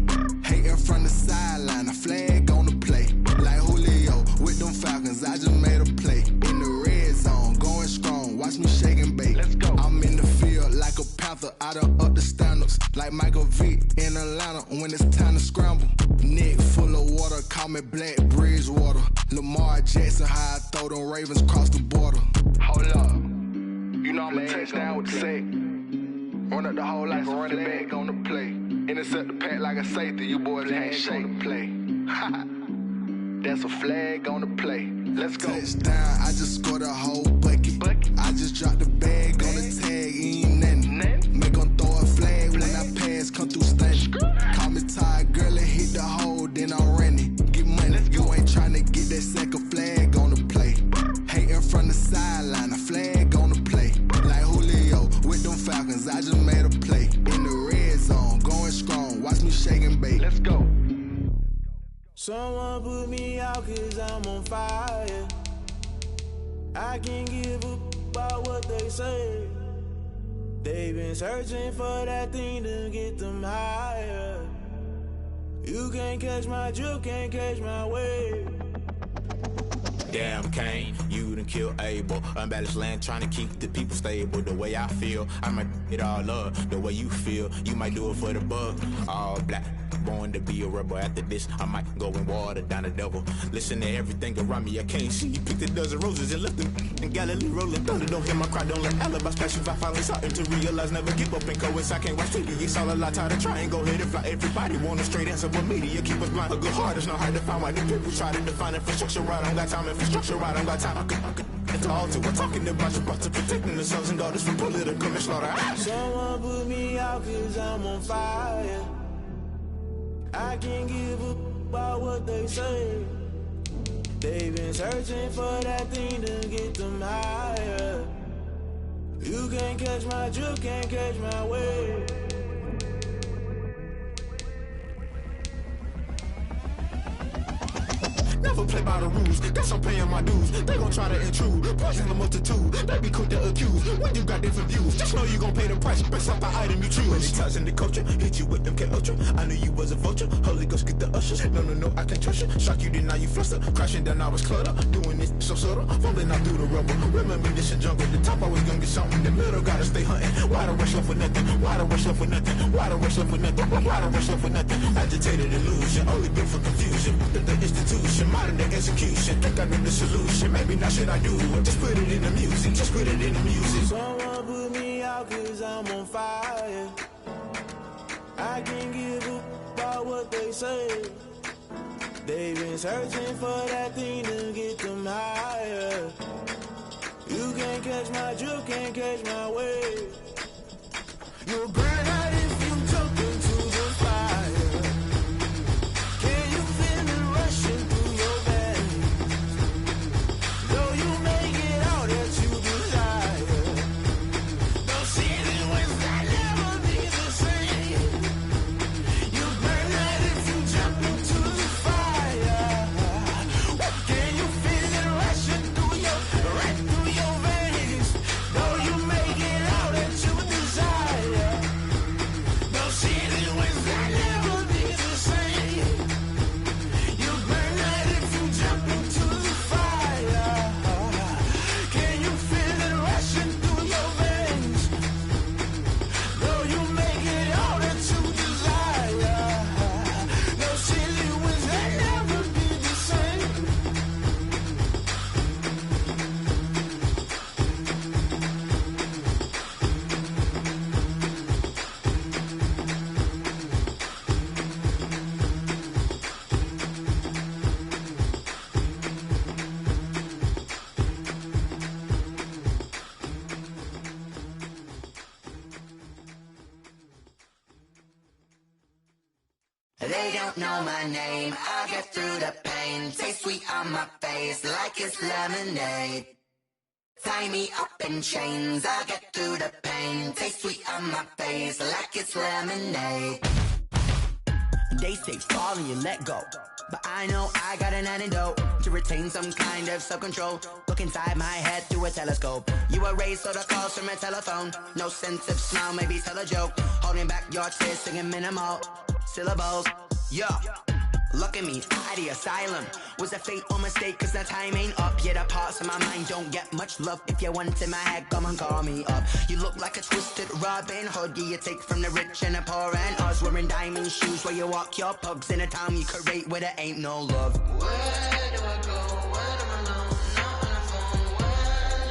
Hating from the sideline, a flag on the play. Like Julio with them Falcons, I just made a play. In the red zone, going strong, watch me shake and bake. Let's go. I'm in the field like a Panther, I done up the standards. Like Michael Vick in Atlanta when it's time to scramble. Neck full of water, call me Black Bridgewater. Lamar Jackson, how I throw them Ravens cross the border. Hold up. You know I'm a touchdown with the sack. Run up the hole like a running back on the play. Intercept the pack like a safety. You boys can't shake the play. That's a flag on the play. Let's go. Touchdown, I just scored a whole bucket. I just dropped the bag on the tag, ain't nothing. Make them throw a flag when I pass, come through stunning. Call me tired, girl, and hit the hole, then I'm running. Get money, you ain't tryna get that second flag on the play. Hating from the sideline, a flag on the play. Like Julio with them Falcons, I just made a play. In the red zone, going strong, watch me shake and bake. Let's go. Someone put me out cause I'm on fire. I can't give up about what they say. They've been searching for that thing to get them higher. You can't catch my drift, can't catch my wave. Damn, Kane, you done killed Abel. Unbalanced land, trying to keep the people stable. The way I feel, I might it all up. The way you feel, you might do it for the bug. All black, born to be a rebel. After this, I might go and water down the devil. Listen to everything around me, I can't see. Picked a dozen roses and left them in Galilee rolling thunder. Don't hear my cry, don't let alibis pass you. I finally starting to realize, never give up and coincide. I can't watch TV, it's all a lot. Tired of trying, go ahead and fly. Everybody want a straight answer, but media keep us blind. A good heart is not hard to find. Why the people try to define infrastructure right? I don't got time. Infrastructure right, I don't got time. I could it's all to. We're talking about your to protecting the sons and daughters from political and slaughter. Someone put me out cause I'm on fire. I can't give up about what they say. They've been searching for that thing to get them higher. You can't catch my drift, can't catch my wave. Never play by the rules, guess I'm paying my dues. They gon' try to intrude, poison the multitude. They be quick to accuse, when you got different views. Just know you gon' pay the price, based off the item you choose. When it ties in the culture, hit you with MK Ultra. I knew you was a vulture, Holy Ghost get the ushers. No, I can't trust you. Shock you, then now you fluster. Crashing down, I was clutter. Doing this so subtle, fumbling out through the rubble. Remember this in jungle, the top always gonna get something. The middle gotta stay hunting. Why the rush left with nothing? Why the rush left with nothing? Why the rush left with nothing? Why the rush left with nothing? Agitated illusion, only built for confusion. The institution, modern day execution. Think I know the solution. Maybe not should I do it? Just put it in the music. Just put it in the music. Someone put me out cause I'm on fire. I can't give up about what they say. They've been searching for that thing to get them higher. You can't catch my drift, can't catch my wave. You'll burn out if you jump into the fire. They don't know my name. I get through the pain. Taste sweet on my face like it's lemonade. Tie me up in chains. I get through the pain. Taste sweet on my face like it's lemonade. They say fall and you let go, but I know I got an antidote to retain some kind of self-control. Look inside my head through a telescope. You were raised so the calls from a telephone. No sense of smile, maybe tell a joke. Holding back your tears, singing minimal syllables. Yeah, look at me, out the asylum. Was a fate or mistake, cause the time ain't up. Yet the parts of my mind don't get much love. If you want in my head, come and call me up. You look like a twisted Robin Hood. Yeah, you take from the rich and the poor and us. Wearing diamond shoes where you walk your pugs in a town you create where there ain't no love. Where do I go? When I'm alone? Not on the phone. When I'm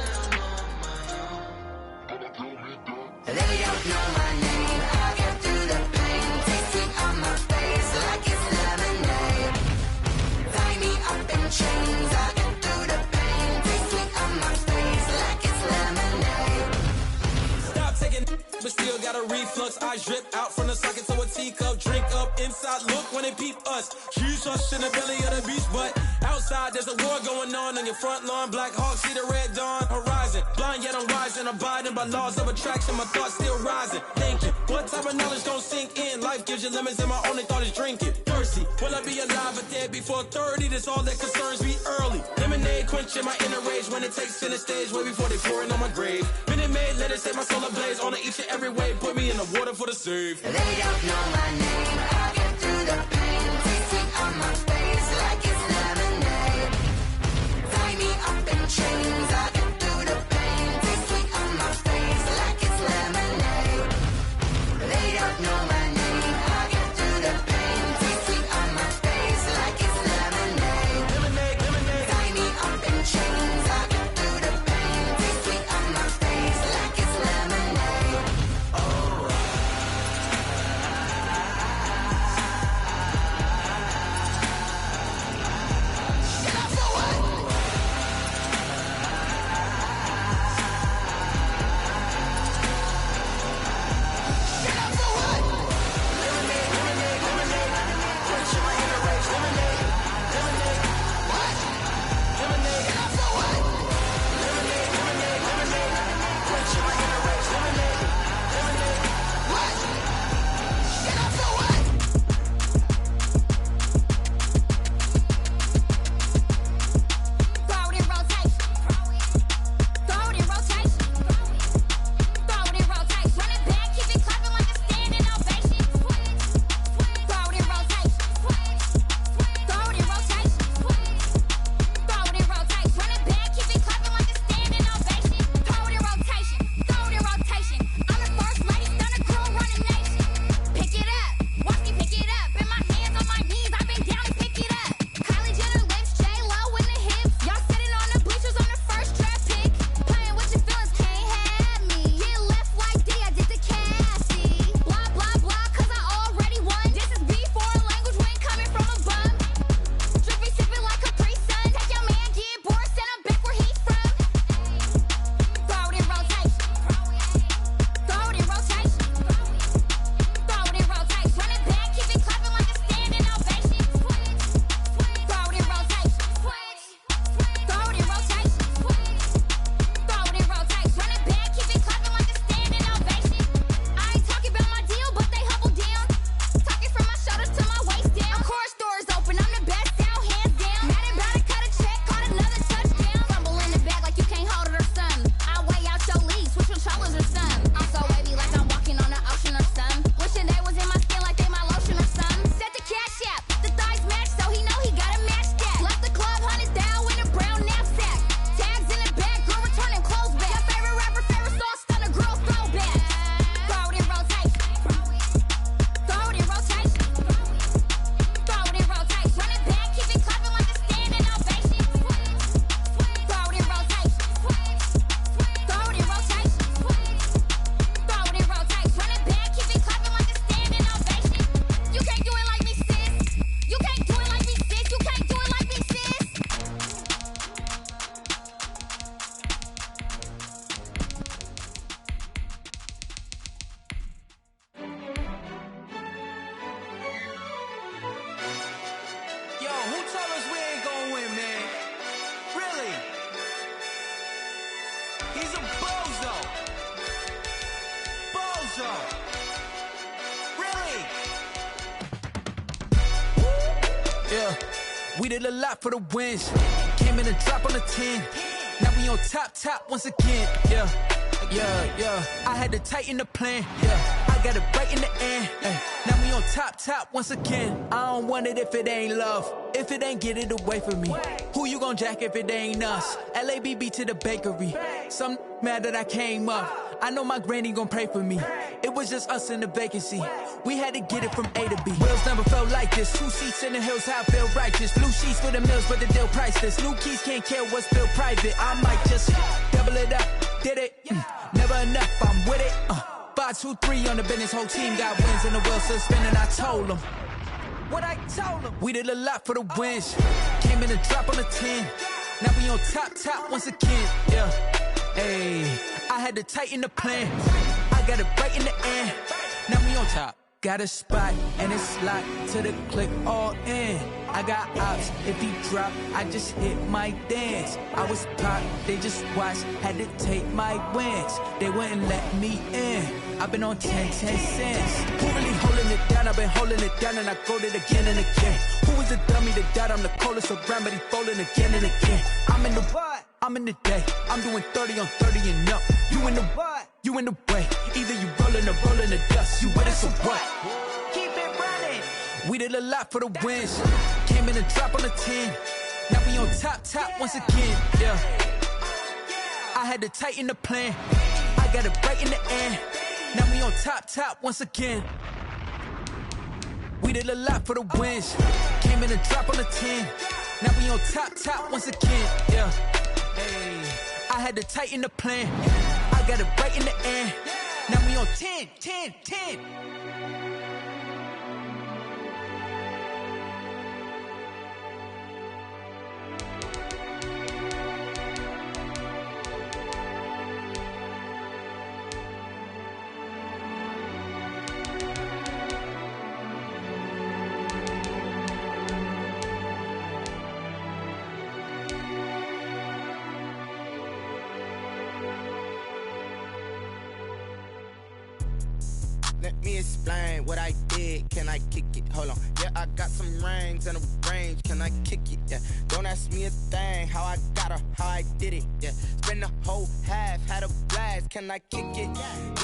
on my own. They don't know my name. I get through the pain. Taste sweet on my face like it's lemonade. Tie me up in chains. I get through the pain. Taste sweet on my face like it's lemonade. Stop taking, but still got a reflux. I drip out from the socket to a teacup. Drink up inside, look when they peep us. Choose us in the belly of the beast, but outside there's a war going on your front lawn. Black Hawk, see the red dawn horizon. Blind yet I'm rising, abiding by laws of attraction. My thoughts still rising. Thinking, what type of knowledge don't sink in? Life gives you lemons and my only thought is drinking. Thirsty, will I be alive or dead before 30? That's all that concerns me early. Lemonade quenching my inner rage when it takes center stage way before they pouring on my grave. Minute Maid, let it set my soul ablaze on each and every way. Put me in the water for the save. They don't know my name. I get through the pain. Taste sweet on my face like it's lemonade. Tie me up in chains. I get through the pain. Taste sweet on my face like it's lemonade. They don't know my name. I get through the pain. Taste sweet on my face like it's lemonade. Lemonade, lemonade. Tie me up in chains. I get through the pain. Taste sweet on my face like it's lemonade. Oh. He's a bozo. Bozo. Really? Yeah, we did a lot for the wins. Came in a drop on the 10. Now we on top once again. Yeah. I had to tighten the plan. Yeah, I got it right in the end. Now we on top once again. I don't want it if it ain't love. If it ain't, get it away from me. Who you gon' jack if it ain't us? LABB to the bakery. Some mad that I came up. I know my granny gon' pray for me. It was just us in the vacancy. We had to get it from A to B. Wheels never felt like this. 2 seats in the hills, how I feel righteous. Blue sheets for the mills, but the deal priceless. New keys can't care what's still private. I might just double it up. Did it? Never enough, I'm with it. 5, 2, 3 on the business. Whole team got wins and the wheels still spinning. I told them what I told them. We did a lot for the wins. Came in a drop on the 10. Now we on top once again. Yeah. Hey, I had to tighten the plan. I got it right in the end. Now we on top. Got a spot and it's locked to the click all in. I got ops, if he drop, I just hit my dance. I was pop, they just watched, had to take my wins. They wouldn't let me in. I've been on 10 cents. Who really holding it down? I've been holding it down and I go it again and again. Who was the dummy that died? I'm the coldest around, but he folding again and again. I'm in the what? I'm in the day. I'm doing 30 on 30 and up. You in the what? You in the way. Either you rolling or rolling the dust. You with it, so what? Keep it running. We did a lot for the wins. Came in a drop on the 10. Now we on top once again. Yeah. I had to tighten the plan. I got it right in the end. Now we on top once again. We did a lot for the wins. Came in a drop on the 10. Now we on top once again. Yeah. Hey, I had to tighten the plan. I got it right in the end. Now we on 10. Let me explain what I did. Can I kick it? Hold on. Yeah, I got some rings and a range. Can I kick it? Yeah. Don't ask me a thing. How I got her, how I did it. Yeah. Spend the whole half, had a blast. Can I kick it?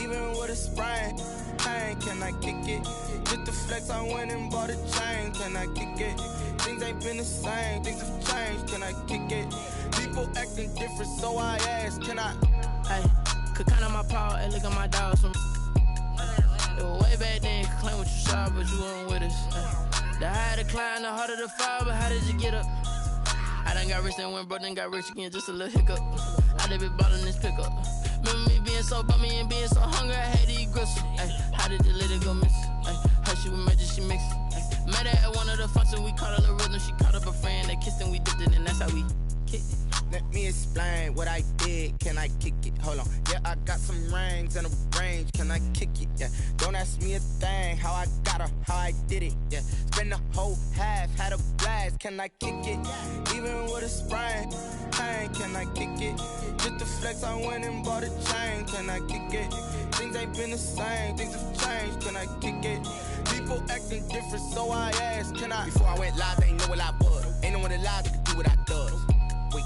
Even with a sprain. Pain, can I kick it? Just the flex, I went and bought a chain. Can I kick it? Things ain't been the same. Things have changed. Can I kick it? People acting different, so I ask. Can I? Hey, could count on my power and look at my dogs from. Way back then, you could claim what you saw, but you weren't with us. The higher the climb, the harder the fall, but how did you get up? I done got rich, then went broke, then got rich again, just a little hiccup. I done been ballin' this pickup. Remember me being so bummy and being so hungry, I had to eat gristle. How did the lady go miss? How she was magic, she mixed. Met her at one of the functions, we caught a little rhythm. She caught up a friend, they kissed and we dipped it, and that's how we kicked it. Let me explain what I did. Can I kick it? Hold on. Yeah, I got some rings and a range. Can I kick it? Yeah. Don't ask me a thing. How I got her, how I did it. Yeah. Spend the whole half, had a blast. Can I kick it? Even with a sprain. Pain, can I kick it? Just the flex, I went and bought a chain. Can I kick it? Things ain't been the same. Things have changed. Can I kick it? People acting different, so I asked. Can I? Before I went live, they ain't know what I was. Ain't no one alive that could do what I does. Wait.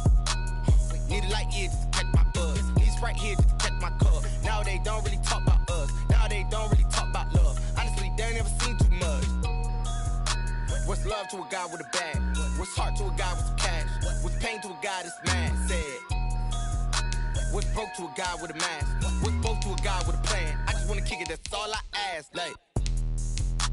Need a light here just to catch my buzz. Need Sprite here just to catch my cup. Now they don't really talk about us. Now they don't really talk about love. Honestly, they ain't never seen too much. What's love to a guy with a bag? What's heart to a guy with some cash? What's pain to a guy that's mad? Said. What's broke to a guy with a mask? What's both to a guy with a plan? I just wanna kick it, that's all I ask. Like.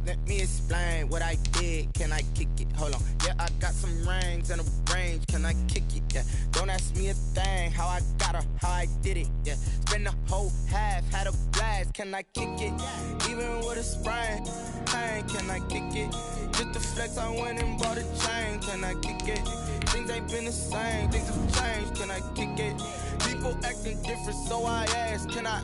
Let me explain what I did. Can I kick it? Hold on. Yeah, I got some rings and a range. Can I kick it? Yeah. Don't ask me a thing. How I got her, how I did it. Yeah. Spend the whole half, had a blast. Can I kick it? Even with a sprain. Pain, can I kick it? Just the flex, I went and bought a chain. Can I kick it? Things ain't been the same. Things have changed. Can I kick it? People acting different, so I ask. Can I?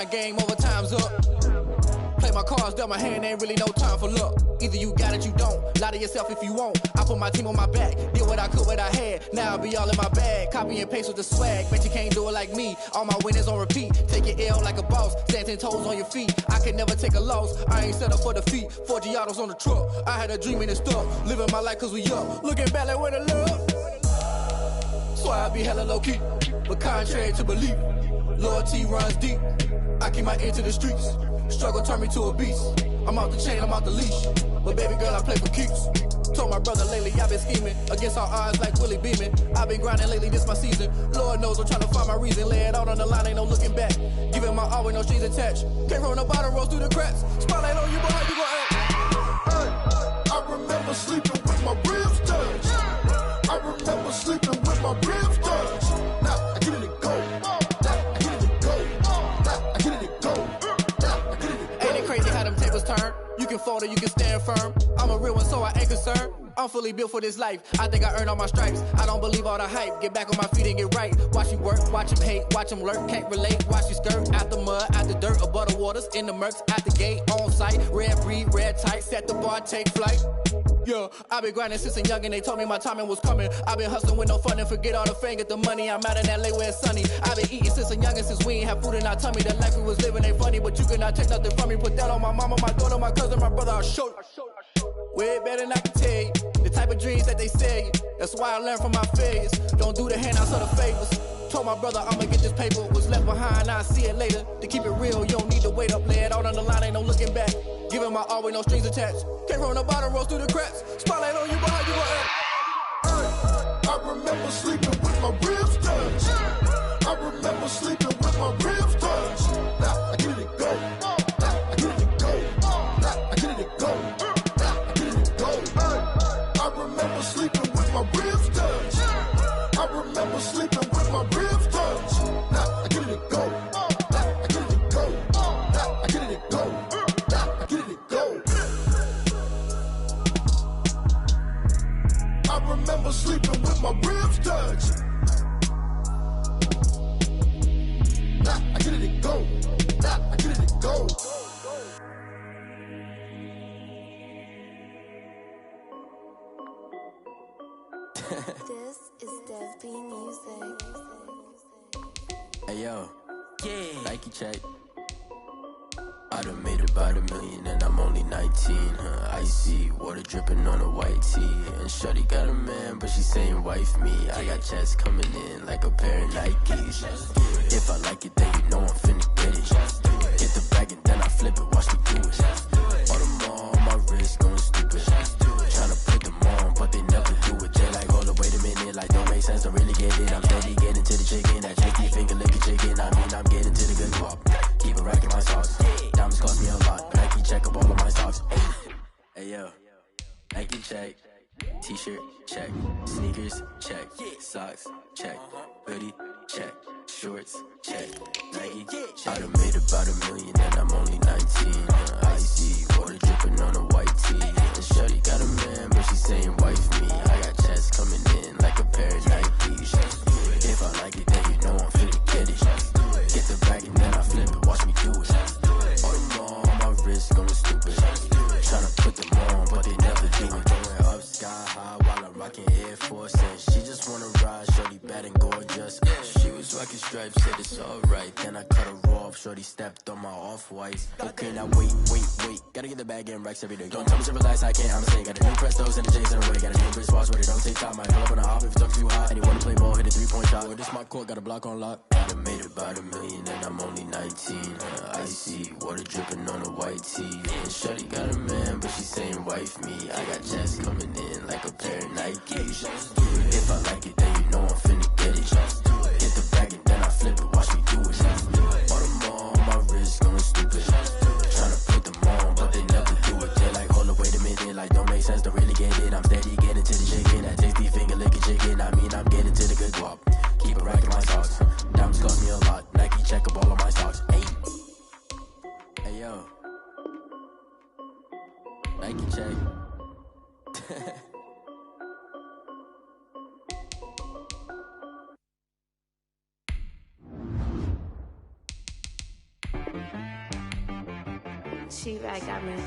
grind game, overtime's up. Play my cards, dealt my hand, ain't really no time for luck. Either you got it, you don't. Lie to yourself if you won't. I put my team on my back, did what I could, what I had. Now I be all in my bag, copy and paste with the swag. Bet you can't do it like me. All my winners on repeat. Take your L like a boss, stand 10 toes on your feet. I can never take a loss. I ain't set up for defeat. 4 Giottos on the truck. I had a dream and it's stuck. Living my life cause we up. Looking back like where the love. Swear I be hella low key, but contrary to belief, loyalty runs deep. I keep my ear to the streets. Struggle turned me to a beast. I'm out the chain, I'm out the leash. But baby girl, I play for keeps. Told my brother lately, I've been scheming against all odds like Willie Beeman. I've been grinding lately, this my season. Lord knows I'm trying to find my reason. Lay it out on the line, ain't no looking back. Giving my all with no strings attached. Can't roll no bottle, rolls through the cracks. Spotlight on you, boy, how you gon' act? I remember sleeping with my ribs touched. I remember sleeping with my ribs touched. Now I get it to go. Now I get it to go. Now I get it to go. Ain't it crazy how them tables turn? You can fold or you can stand firm. I'm a real one, so I ain't concerned. I'm fully built for this life. I think I earned all my stripes. I don't believe all the hype. Get back on my feet and get right. Watch you work, watch him hate, watch him lurk. Can't relate, watch you skirt. Out the mud, out the dirt, above the waters, in the murks, out the gate, on site. Red breed, red tight, set the bar, take flight. Yeah, I been grinding since a young and they told me my timing was coming. I been hustling with no fun and forget all the fame, get the money. I'm out in LA where it's sunny. I been eating since a young and since we ain't have food in our tummy. The life we was living ain't funny, but you cannot take nothing from me. Put that on my mama, my daughter, my cousin, my brother, I'll show you. Way better than I can tell you. The type of dreams that they sell you. That's why I learned from my failures. Don't do the handouts or the favors. Told my brother I'ma get this paper. Was left behind, I'll see it later. To keep it real, you don't need to wait up. Lay it out on the line, ain't no looking back. Giving my all with no strings attached. Can't roll no bottle, rolls through the cracks. Spotlight on you, boy, how you gon' act? I remember sleeping with my ribs touched. I remember sleeping with my ribs touched. Now I get it to go. Now I get it to go. Now I get it to go. Now I get it to go. I remember sleeping with my ribs touched. I remember sleeping with my ribs touched. Now I get it to go. Now I get it to go. Now I get it to go. Now I get it to go. I remember sleeping with my ribs touched. Now I get it to go. Now I get it to go. This is Dev B Music. Hey yo, Nike check. I done made about $1 million and I'm only 19. Icy water dripping on a white tee. And shorty got a man, but she saying wife me. I got checks coming in like a pair of Nikes. If I like it, then you know I'm finna get it. Get the bag and then I flip it, watch me do it. All the more on my wrist going stupid. Tryna put them on, but they never do it. They like, hold up, wait a minute, like don't make sense, don't really get it. I'm steady getting to the chicken, that chicky finger licking chicken. I mean, I'm getting to the good walk. Keep it racking my socks. Diamonds cost me a lot. Nike check up all of my socks. Hey yo, Nike check. T-shirt check. Sneakers check. Socks check. Hoodie check. Shorts check. Nike I done made about $1 million and I'm only 19. Icy water dripping on a white tee. And shorty got a man, but she saying wife me. I got checks coming in like a pair of Nikes. If I like it, then you know I'm finna get it. Get the bag and then I flip it, watch me do it. All the more on my wrist going stupid. Tryna put them on, but they never do it. Going up sky high while I'm rocking Air Force. And she just wanna ride, shorty bad and gorgeous. She was rocking stripes, said it's alright. Then I cut her off, shorty stepped on my off-whites. Okay, now wait. Gotta get the bag and racks every day. Don't tell me to relax, I can't, I'm saying. Got a new Prestos and the J's in the way. Got a new wristwatch, but it don't take time. I pull up on a hop if it's too hot. And you wanna play ball, hit a 3-point shot. Well, this my court, got a block on lock. I done made about $1 million and I'm only 19. Icy water dripping on a white tee. And shorty got a man, but she saying wife me. I got checks coming in like a pair of Nikes. If I like it, then you know I'm finna get it. Get the bag and then I flip it, watch me do it. All the more on my wrist going stupid. Tryna put them on, but they never do it. They're like, hold up, wait a minute, like don't make sense, don't really get it. I'm steady getting to the chicken, that tasty finger licking chicken. I mean, I'm getting to the good guap. Keep it racking my socks. Diamonds cost me a lot. Nike check up all of my socks. Hey yo, Nike check. She like, I mean.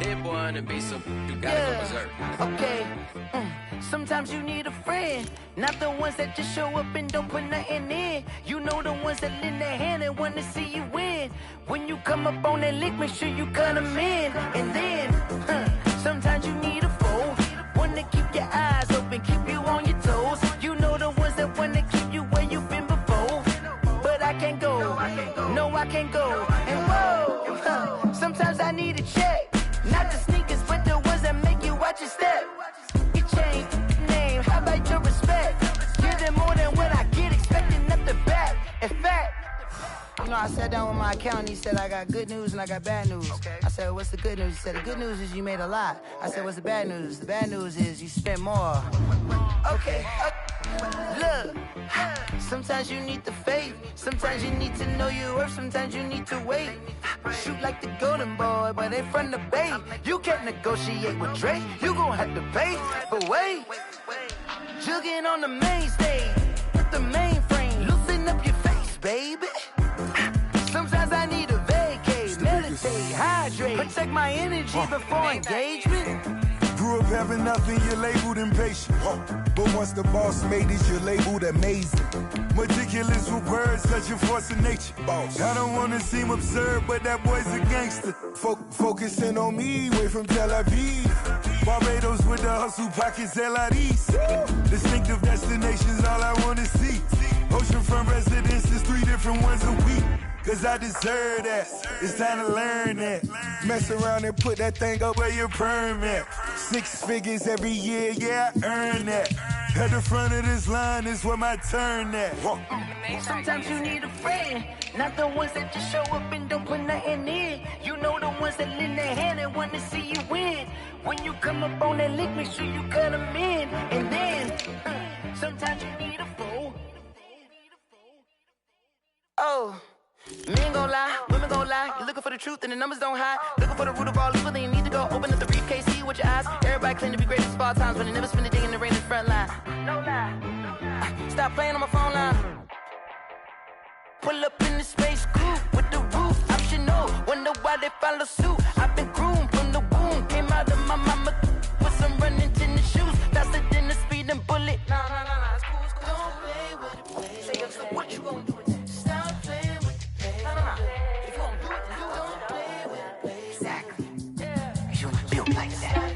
That boy on the beat, so you gotta go berserk. Okay. Sometimes you need a friend, not the ones that just show up and don't put nothing in. You know the ones that lend their hand and want to see you win. When you come up on that lick, make sure you cut them in. And then, sometimes you need a foe, one to keep your eyes open, keep you on your toes. You know the ones that want to keep you where you've been before. But I can't go, no I can't go. And whoa, sometimes I need a check, not the sneakers, but the ones that make you watch your step. You change name, how about your respect? Give them more than what I get, expecting nothing back. In fact, you know, I sat down with my accountant, he said, I got good news and I got bad news. Okay. I said, what's the good news? He said, the good news is you made a lot. I said, what's the bad news? The bad news is you spent more. Okay. Look, sometimes you need the faith, sometimes you need to know your worth, sometimes you need to wait. Shoot like the golden boy, but they from the bay. You can't negotiate with Drake, you gon' have to pay. But wait, jugging on the main stage with the mainframe, loosen up your face, baby. Sometimes I need a vacate, meditate, hydrate, protect my energy before engagement. Grew up having nothing, you're labeled impatient. But once the boss made it, you're labeled amazing. Meticulous with words, such a force of nature. I don't wanna seem absurd, but that boy's a gangster. Focusing on me, way from Tel Aviv. Barbados with the hustle pockets, LIDs. Distinctive destinations, all I wanna see. Oceanfront residences, 3 different ones a week. Cause I deserve that, it's time to learn that. Mess around and put that thing up where your permit. 6 figures every year, yeah, I earn that. At the front of this line is where my turn at. Sometimes you need a friend, not the ones that just show up and don't put nothing in. You know the ones that lend their hand and want to see you win. When you come up on that lick, make sure you cut them in. And then, sometimes you need a foe. Oh. Men gon' lie, women gon' lie. You're looking for the truth and the numbers don't hide. Looking for the root of all evil, then you need to go open up the briefcase, see with your eyes. Everybody claim to be great at all times, but they never spend a day in the rain in the front line. No lie. Stop playing on my phone line. Pull up in the space coupe with the roof optional. Wonder why they follow suit. I've been groomed from the womb. Came out of my mama with some running tennis shoes. Faster than the speeding bullet. Nah, it's cool, it's cool. Don't play with it, play. Say up, so what you gon' do with it? Stop playing with it. If you gon' do it, then don't play with it, play. Exactly. Yeah. You don't build like that.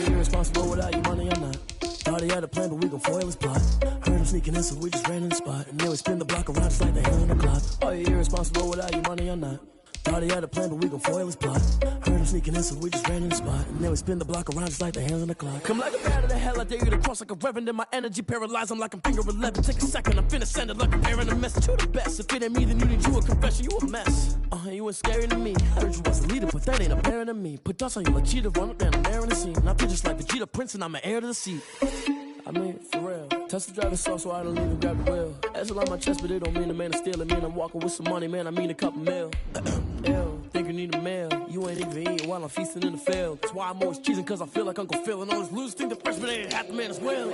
Irresponsible without your money or not. Thought he had a plan, but we gon' foil his plot. Heard him sneaking in, so we just ran in the spot. And then we spin the block around just like the hell in the clock. Are you irresponsible without your money or not? Thought he had a plan, but we gon' foil his plot. Heard him sneaking in, so we just ran in the spot. And then we spin the block around just like the hands on the clock. Come like a bat of the hell, I dare you to cross like a reverend. And my energy paralyzed, I'm like I'm finger 11. Take a second, I'm finna send it like a parent, a message to the best. If it ain't me, then you need you a confession, you a mess. You ain't scary to me. Heard you was a leader, but that ain't apparent to me. Put dust on you like cheetah, run up down the air in the scene. And I feel just like Vegeta Prince, and I'm an heir to the seat. I mean, for real. Test the driver's soft so I don't even grab the wheel. Ezel on my chest, but it don't mean the man is stealing. Man, I'm walking with some money, man, I mean a couple mil. Ew, think you need a meal. You ain't even eating while I'm feasting in the field. That's why I'm always cheesing, cause I feel like Uncle Phil. And all those losers think the freshman ain't half the man as well.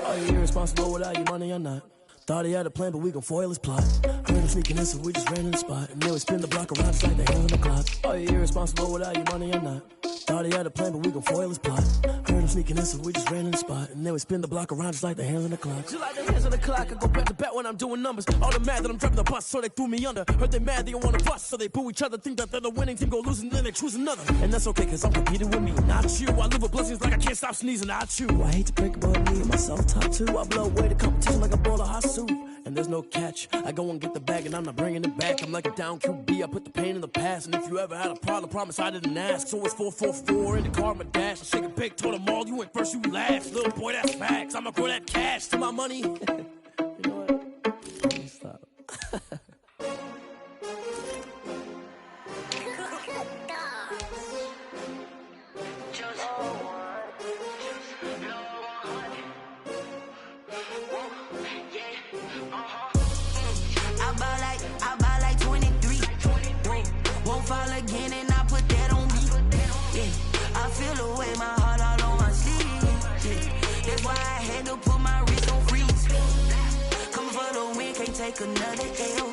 Are you irresponsible without your money or not? Thought he had a plan, but we gon' foil his plot. Heard him sneaking in, so we just ran in the spot. And then we spin the block around just like the hands on the clock. Are you irresponsible without your money or not? Thought he had a plan, but we gon' foil his plot. Heard him sneaking in, so we just ran in the spot. And then we spin the block around just like the hands on the clock. Just like the hands on the clock, I go back to back when I'm doing numbers. All the mad that I'm driving the bus, so they threw me under. Heard they mad, they don't wanna bust, so they boo each other. Think that they're the winning team, go losing, then they choose another. And that's okay, cause I'm competing with me, not you. I live with blessings like I can't stop sneezing, not you. I hate to break it, but me and myself top two. I blow away the competition like a bowl of hot soup. And there's no catch, I go and get the bag and I'm not bringing it back. I'm like a down QB, I put the pain in the past. And if you ever had a problem, promise I didn't ask. So it's 444 in the car, my dash. I shake a big, told them all, you went first, you last. Little boy, that's facts, I'ma grow that cash to my money. You know what? Let me stop. won't fall again, and I put that on me. Yeah, I feel the way, my heart all on my sleeve. Yeah, that's why I had to put my wrist on freeze. Coming for the win, can't take another L.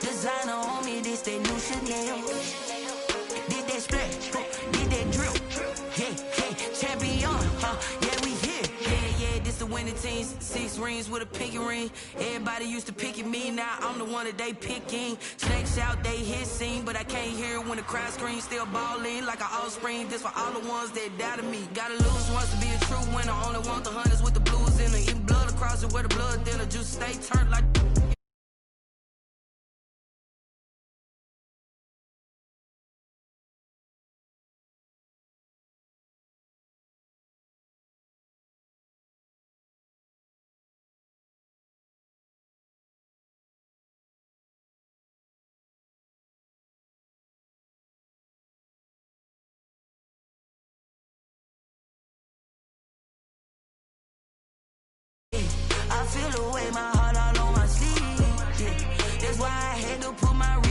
Designer on me, this that new Chanel. Did that split, did that drill. Yeah, champion, yeah, we here. Yeah, this the winning team. 6 rings with a pinky ring. Everybody used to pick at me, now I'm the one that they picking. Snakes out, they hit scene, but I can't hear it when the crowd screams. Still ballin' like an offspring. This for all the ones that doubted me. Gotta lose once to be a true winner. Only want the hunters with the blues in it. Even blood across it where the blood thinner. Juice stay turned like. I feel the way, my heart all on my sleeve. Yeah, that's why I had to put my